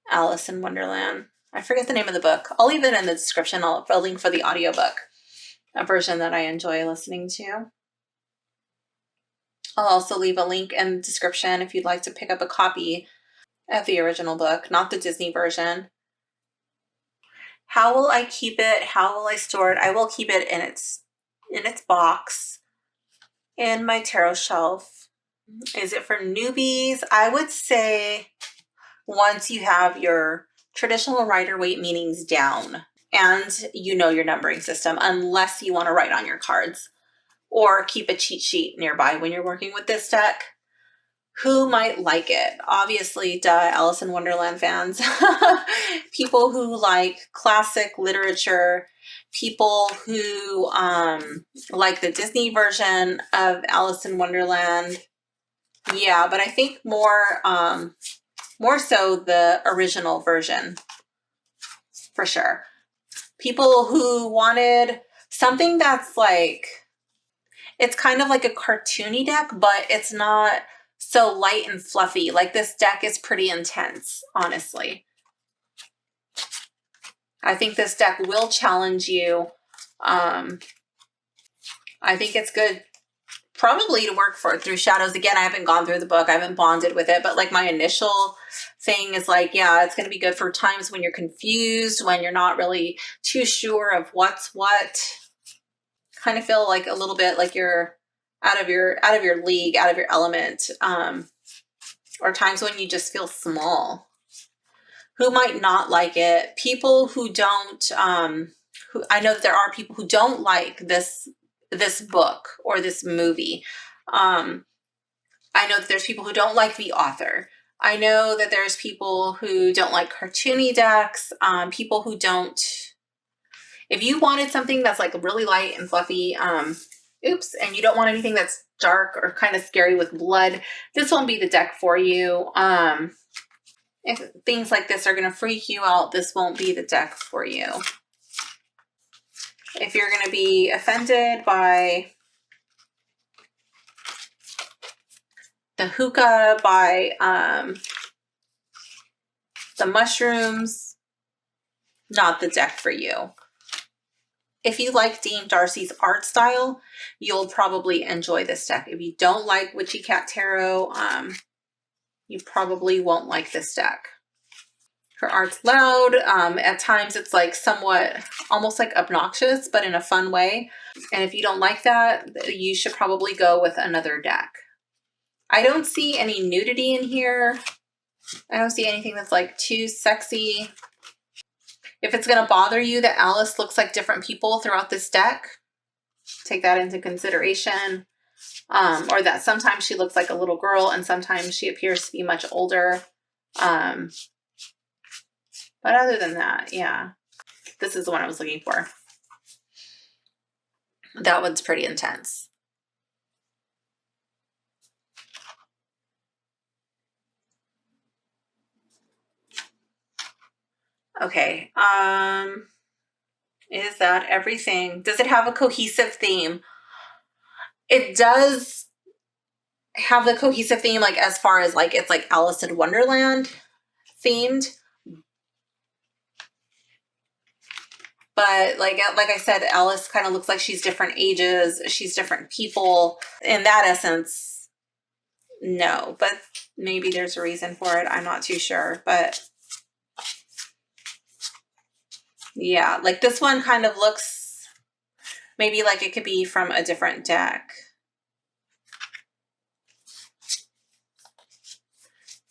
Alice in Wonderland. I forget the name of the book. I'll leave it in the description. I'll link for the audiobook, a version that I enjoy listening to. I'll also leave a link in the description if you'd like to pick up a copy of the original book, not the Disney version. How will I keep it? How will I store it? I will keep it in its box in my tarot shelf. Is it for newbies? I would say once you have your traditional Rider-Waite meanings down and you know your numbering system, unless you want to write on your cards or keep a cheat sheet nearby when you're working with this deck. Who might like it? Obviously, Alice in Wonderland fans. People who like classic literature, people who like the Disney version of Alice in Wonderland. Yeah, but I think more so the original version, for sure. People who wanted something that's like, it's kind of like a cartoony deck, but it's not so light and fluffy. Like this deck is pretty intense, honestly. I think this deck will challenge you. I think it's good probably to work through shadows. Again, I haven't gone through the book. I haven't bonded with it, but like my initial thing is like, yeah, it's going to be good for times when you're confused, when you're not really too sure of what's what. Kind of feel like a little bit like you're out of your league, out of your element, or times when you just feel small. Who might not like it? People who don't, who I know that there are people who don't like this book or this movie. I know that there's people who don't like the author. I know that there's people who don't like cartoony decks, people who don't. If you wanted something that's like really light and fluffy, and you don't want anything that's dark or kind of scary with blood, this won't be the deck for you. If things like this are going to freak you out, this won't be the deck for you. If you're going to be offended by the hookah, by the mushrooms, not the deck for you. If you like Dame Darcy's art style, you'll probably enjoy this deck. If you don't like Witchy Cat Tarot, you probably won't like this deck. Her art's loud. At times it's like somewhat almost like obnoxious, but in a fun way. And if you don't like that, you should probably go with another deck. I don't see any nudity in here. I don't see anything that's like too sexy. If it's going to bother you that Alice looks like different people throughout this deck, take that into consideration. Or that sometimes she looks like a little girl and sometimes she appears to be much older. But other than that, yeah, this is the one I was looking for. That one's pretty intense. Okay, is that everything? Does it have a cohesive theme? It does have the cohesive theme, like as far as like it's like Alice in Wonderland themed. But like I said, Alice kind of looks like she's different ages, she's different people. In that essence, no. But maybe there's a reason for it. I'm not too sure. But yeah, like this one kind of looks maybe like it could be from a different deck.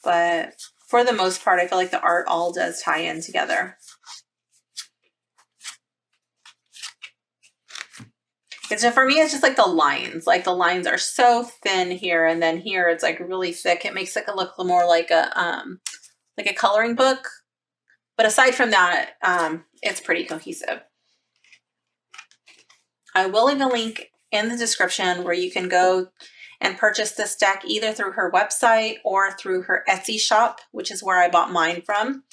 But for the most part, I feel like the art all does tie in together. For me, it's just like the lines. Like the lines are so thin here, and then here it's like really thick. It makes it look more like a coloring book. But aside from that, it's pretty cohesive. I will leave a link in the description where you can go and purchase this deck either through her website or through her Etsy shop, which is where I bought mine from.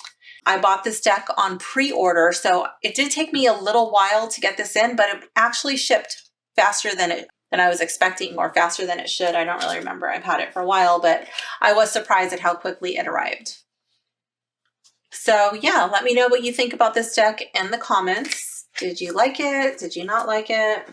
I bought this deck on pre-order, so it did take me a little while to get this in, but it actually shipped faster than I was expecting, or faster than it should. I don't really remember. I've had it for a while, but I was surprised at how quickly it arrived. So yeah, let me know what you think about this deck in the comments. Did you like it? Did you not like it?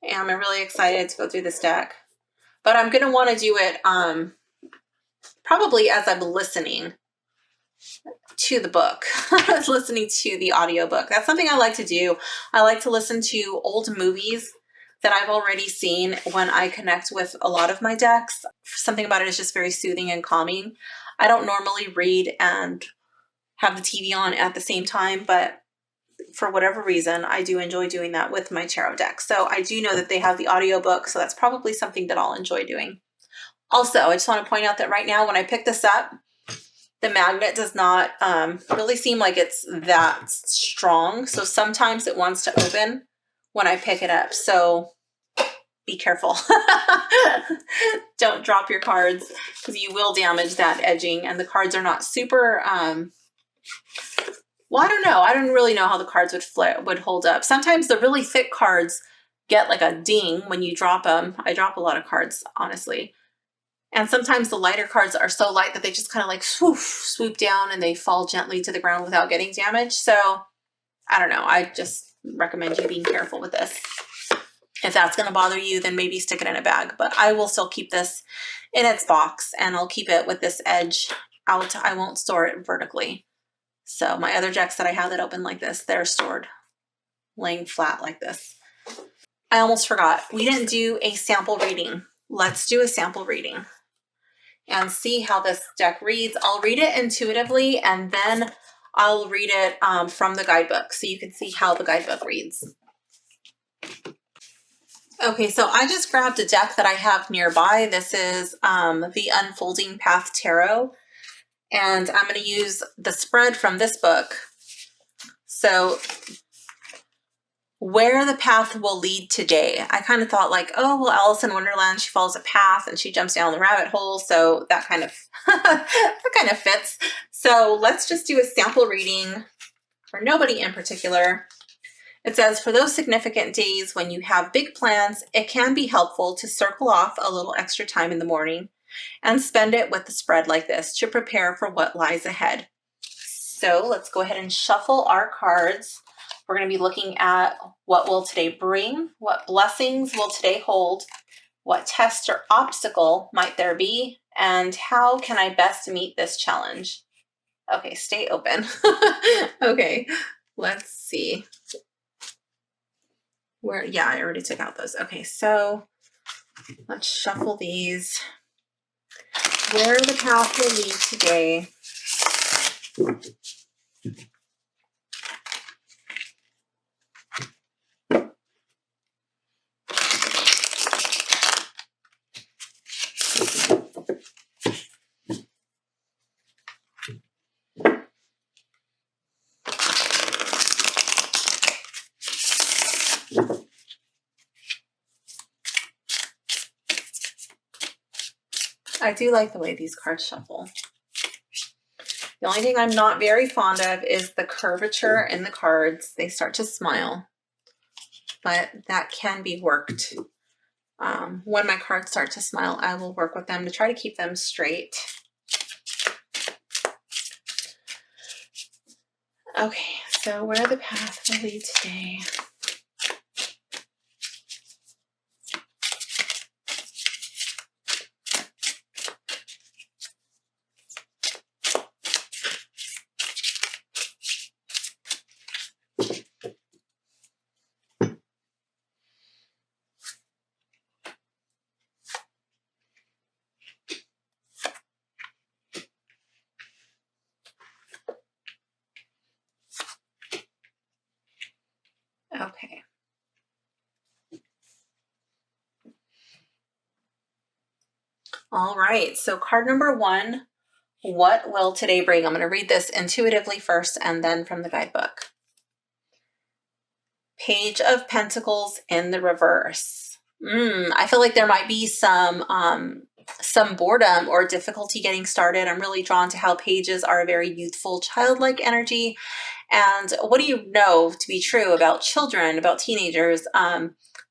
And I'm really excited to go through this deck. But I'm going to want to do it probably as I'm listening to the book, listening to the audiobook. That's something I like to do. I like to listen to old movies that I've already seen when I connect with a lot of my decks. Something about it is just very soothing and calming. I don't normally read and have the TV on at the same time, but for whatever reason, I do enjoy doing that with my tarot deck. So I do know that they have the audiobook, so that's probably something that I'll enjoy doing. Also, I just want to point out that right now when I pick this up, the magnet does not really seem like it's that strong. So sometimes it wants to open when I pick it up. So be careful. Don't drop your cards because you will damage that edging. And the cards are not super... well, I don't know. I don't really know how the cards would hold up. Sometimes the really thick cards get like a ding when you drop them. I drop a lot of cards, honestly. And sometimes the lighter cards are so light that they just kind of like swoop down and they fall gently to the ground without getting damaged. So I don't know. I just recommend you being careful with this. If that's going to bother you, then maybe stick it in a bag. But I will still keep this in its box and I'll keep it with this edge out. I won't store it vertically. So my other decks that I have that open like this, they're stored laying flat like this. I almost forgot. We didn't do a sample reading. Let's do a sample reading and see how this deck reads. I'll read it intuitively and then I'll read it from the guidebook so you can see how the guidebook reads. Okay, so I just grabbed a deck that I have nearby. This is the Unfolding Path Tarot. And I'm going to use the spread from this book. So, where the path will lead today. I kind of thought like, oh, well, Alice in Wonderland, she follows a path and she jumps down the rabbit hole. So that kind of, that kind of fits. So let's just do a sample reading for nobody in particular. It says, for those significant days when you have big plans, it can be helpful to circle off a little extra time in the morning and spend it with the spread like this to prepare for what lies ahead. So let's go ahead and shuffle our cards We're going to be looking at what will today bring, what blessings will today hold, what test or obstacle might there be, and how can I best meet this challenge? Okay, stay open. Okay, let's see. Yeah, I already took out those. Okay, so let's shuffle these. Where the path will lead today. I do like the way these cards shuffle. The only thing I'm not very fond of is the curvature in the cards. They start to smile, but that can be worked. When my cards start to smile, I will work with them to try to keep them straight. Okay, so where the path will lead today. Okay. All right, so card number 1, what will today bring? I'm going to read this intuitively first and then from the guidebook. Page of Pentacles in the reverse. I feel like there might be some boredom or difficulty getting started. I'm really drawn to how pages are a very youthful, childlike energy. And what do you know to be true about children, about teenagers?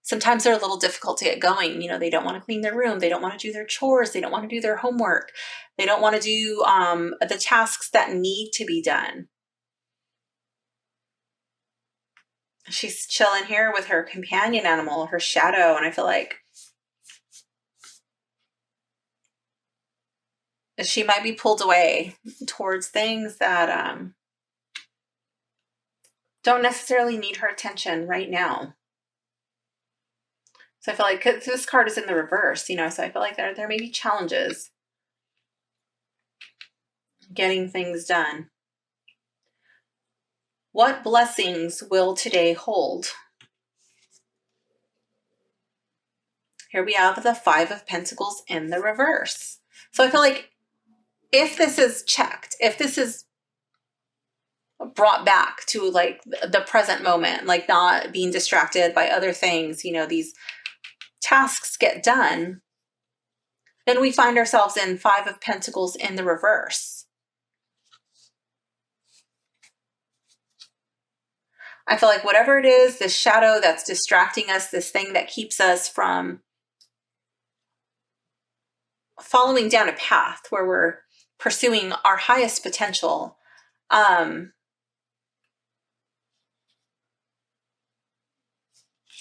Sometimes they're a little difficult to get going. You know, they don't want to clean their room. They don't want to do their chores. They don't want to do their homework. They don't want to do the tasks that need to be done. She's chilling here with her companion animal, her shadow, and I feel like she might be pulled away towards things that don't necessarily need her attention right now. So I feel like this card is in the reverse, you know, so I feel like there may be challenges getting things done. What blessings will today hold? Here we have the 5 of Pentacles in the reverse. So I feel like if this is checked, if this is brought back to like the present moment, like not being distracted by other things, you know, these tasks get done, then we find ourselves in 5 of Pentacles in the reverse. I feel like whatever it is, this shadow that's distracting us, this thing that keeps us from following down a path where we're pursuing our highest potential,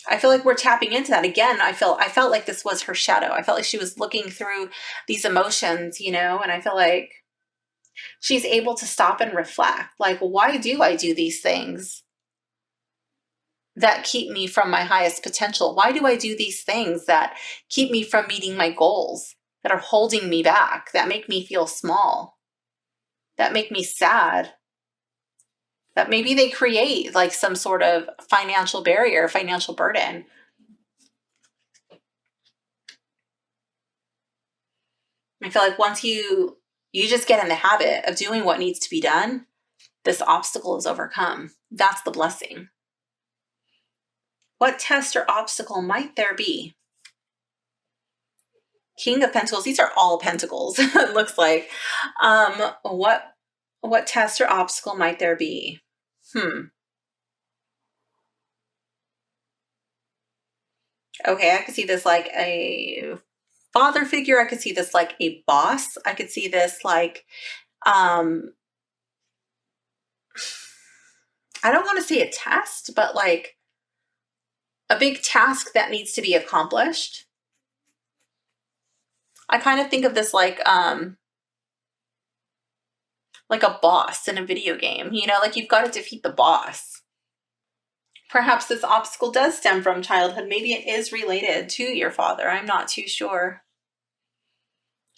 I feel like we're tapping into that again. I felt like this was her shadow. I felt like she was looking through these emotions, you know, and I feel like she's able to stop and reflect. Like, why do I do these things that keep me from my highest potential? Why do I do these things that keep me from meeting my goals, that are holding me back, that make me feel small, that make me sad? That maybe they create like some sort of financial barrier, financial burden. I feel like once you just get in the habit of doing what needs to be done, this obstacle is overcome. That's the blessing. What test or obstacle might there be? King of Pentacles. These are all pentacles, it looks like. What test or obstacle might there be? Okay, I could see this like a father figure. I could see this like a boss. I could see this like I don't want to say a test, but like a big task that needs to be accomplished. I kind of think of this like a boss in a video game, you know, like you've got to defeat the boss. Perhaps this obstacle does stem from childhood. Maybe it is related to your father. I'm not too sure.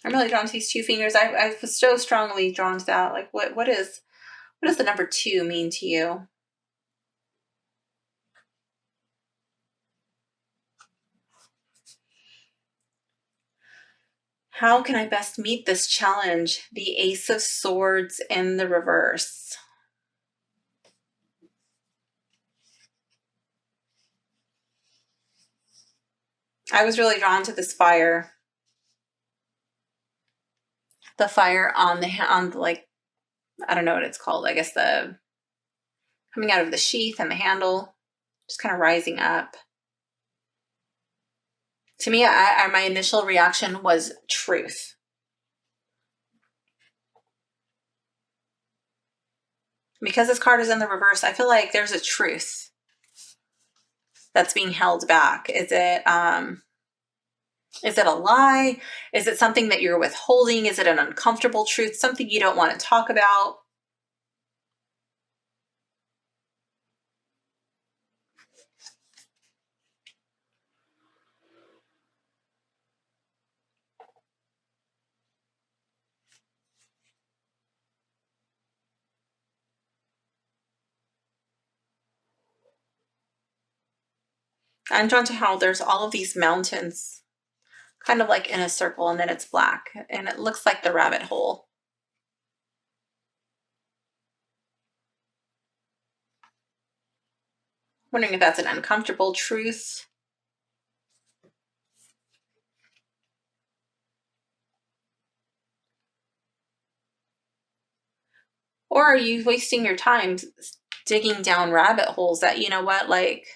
I'm really drawn to these two fingers. I was so strongly drawn to that. Like what does the number 2 mean to you? How can I best meet this challenge? The Ace of Swords in the reverse. I was really drawn to this fire. The fire on the like, I don't know what it's called. I guess the coming out of the sheath and the handle, just kind of rising up. To me, my initial reaction was truth. Because this card is in the reverse, I feel like there's a truth that's being held back. Is it a lie? Is it something that you're withholding? Is it an uncomfortable truth? Something you don't want to talk about? I'm drawn to how there's all of these mountains kind of like in a circle, and then it's black, and it looks like the rabbit hole. Wondering if that's an uncomfortable truth. Or are you wasting your time digging down rabbit holes that, you know what, like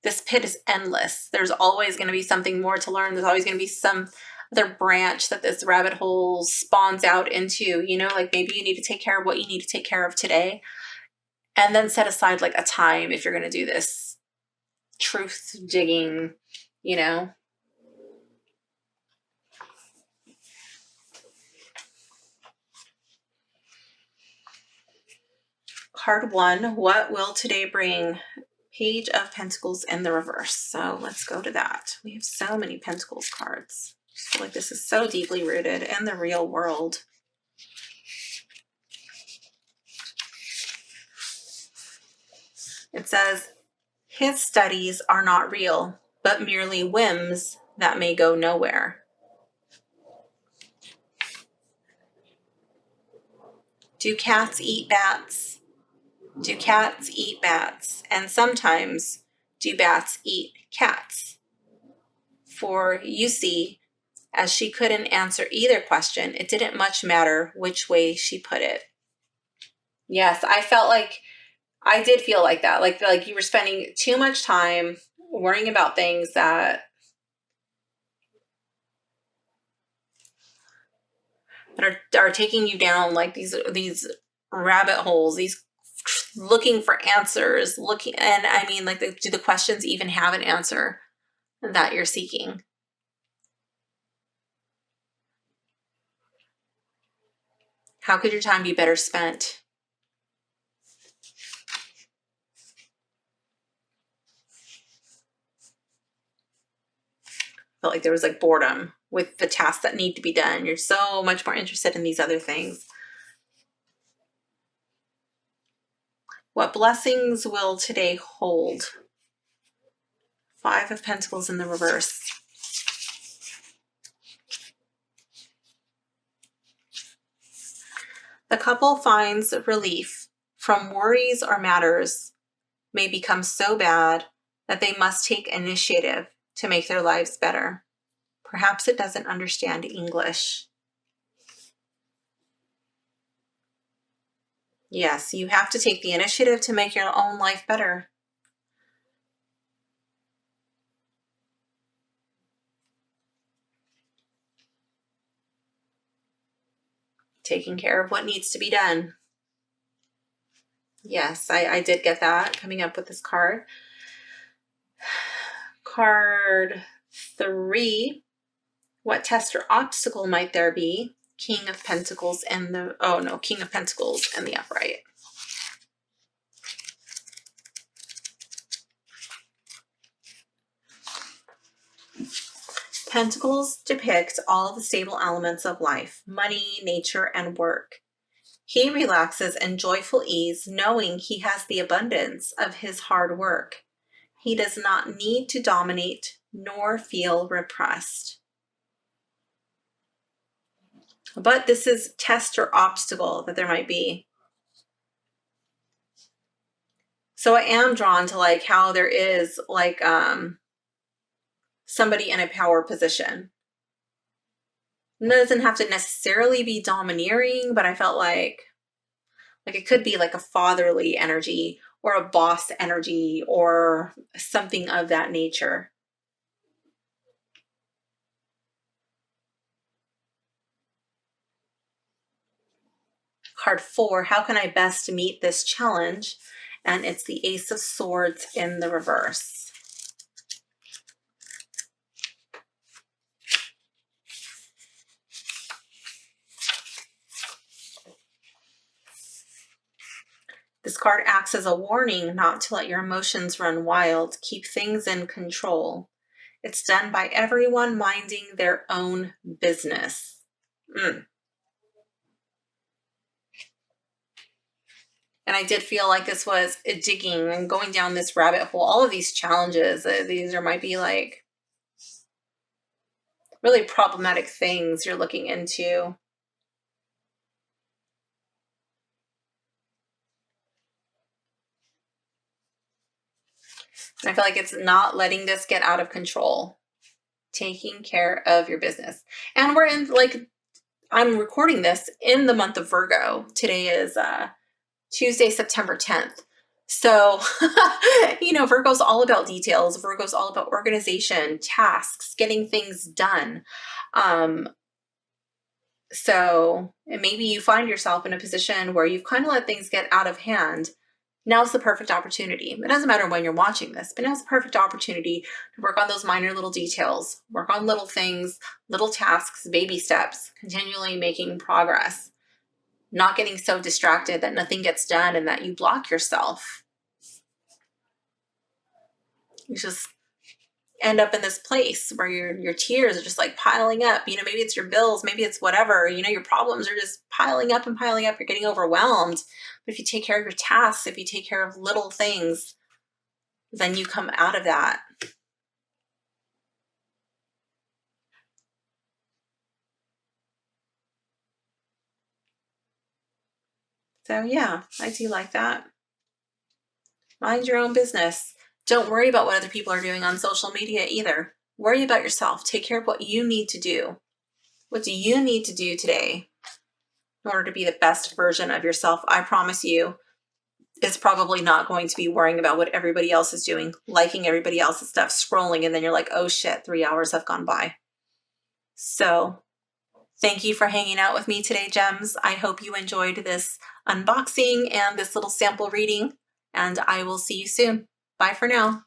this pit is endless. There's always going to be something more to learn. There's always going to be some other branch that this rabbit hole spawns out into, you know, like maybe you need to take care of what you need to take care of today, and then set aside like a time if you're going to do this truth digging, you know. Card 1, what will today bring? Page of Pentacles in the reverse. So let's go to that. We have so many Pentacles cards. I feel like this is so deeply rooted in the real world. It says, his studies are not real, but merely whims that may go nowhere. Do cats eat bats? Do cats eat bats? And sometimes, do bats eat cats? For you see, as she couldn't answer either question, it didn't much matter which way she put it. Yes, I felt like, I did feel like that. Like you were spending too much time worrying about things that are taking you down like these rabbit holes, these looking for answers, and I mean, like, do the questions even have an answer that you're seeking? How could your time be better spent? Felt like there was like boredom with the tasks that need to be done. You're so much more interested in these other things. What blessings will today hold? 5 of Pentacles in the reverse. The couple finds relief from worries or matters may become so bad that they must take initiative to make their lives better. Perhaps it doesn't understand English. Yes, you have to take the initiative to make your own life better. Taking care of what needs to be done. Yes, I did get that coming up with this card. Card 3. What test or obstacle might there be? King of Pentacles and the, oh no, King of Pentacles and the upright. Pentacles depict all the stable elements of life, money, nature, and work. He relaxes in joyful ease, knowing he has the abundance of his hard work. He does not need to dominate nor feel repressed. But this is test or obstacle that there might be. So I am drawn to like how there is like somebody in a power position. And it doesn't have to necessarily be domineering, but I felt like it could be like a fatherly energy or a boss energy or something of that nature. Card 4, how can I best meet this challenge? And it's the Ace of Swords in the reverse. This card acts as a warning not to let your emotions run wild. Keep things in control. It's done by everyone minding their own business. And I did feel like this was digging and going down this rabbit hole. All of these challenges, these might be like really problematic things you're looking into. And I feel like it's not letting this get out of control. Taking care of your business. And we're in like, I'm recording this in the month of Virgo. Today is Tuesday, September 10th. So, you know, Virgo's all about details. Virgo's all about organization, tasks, getting things done. So maybe you find yourself in a position where you've kind of let things get out of hand. Now's the perfect opportunity. It doesn't matter when you're watching this, but now's the perfect opportunity to work on those minor little details, work on little things, little tasks, baby steps, continually making progress, not getting so distracted that nothing gets done and that you block yourself. You just end up in this place where your tears are just like piling up. You know, maybe it's your bills, maybe it's whatever, you know, your problems are just piling up and piling up. You're getting overwhelmed. But if you take care of your tasks, if you take care of little things, then you come out of that. So yeah, I do like that. Mind your own business. Don't worry about what other people are doing on social media either. Worry about yourself. Take care of what you need to do. What do you need to do today in order to be the best version of yourself? I promise you, it's probably not going to be worrying about what everybody else is doing, liking everybody else's stuff, scrolling, and then you're like, oh shit, 3 hours have gone by. So thank you for hanging out with me today, gems. I hope you enjoyed this unboxing and this little sample reading, and I will see you soon. Bye for now.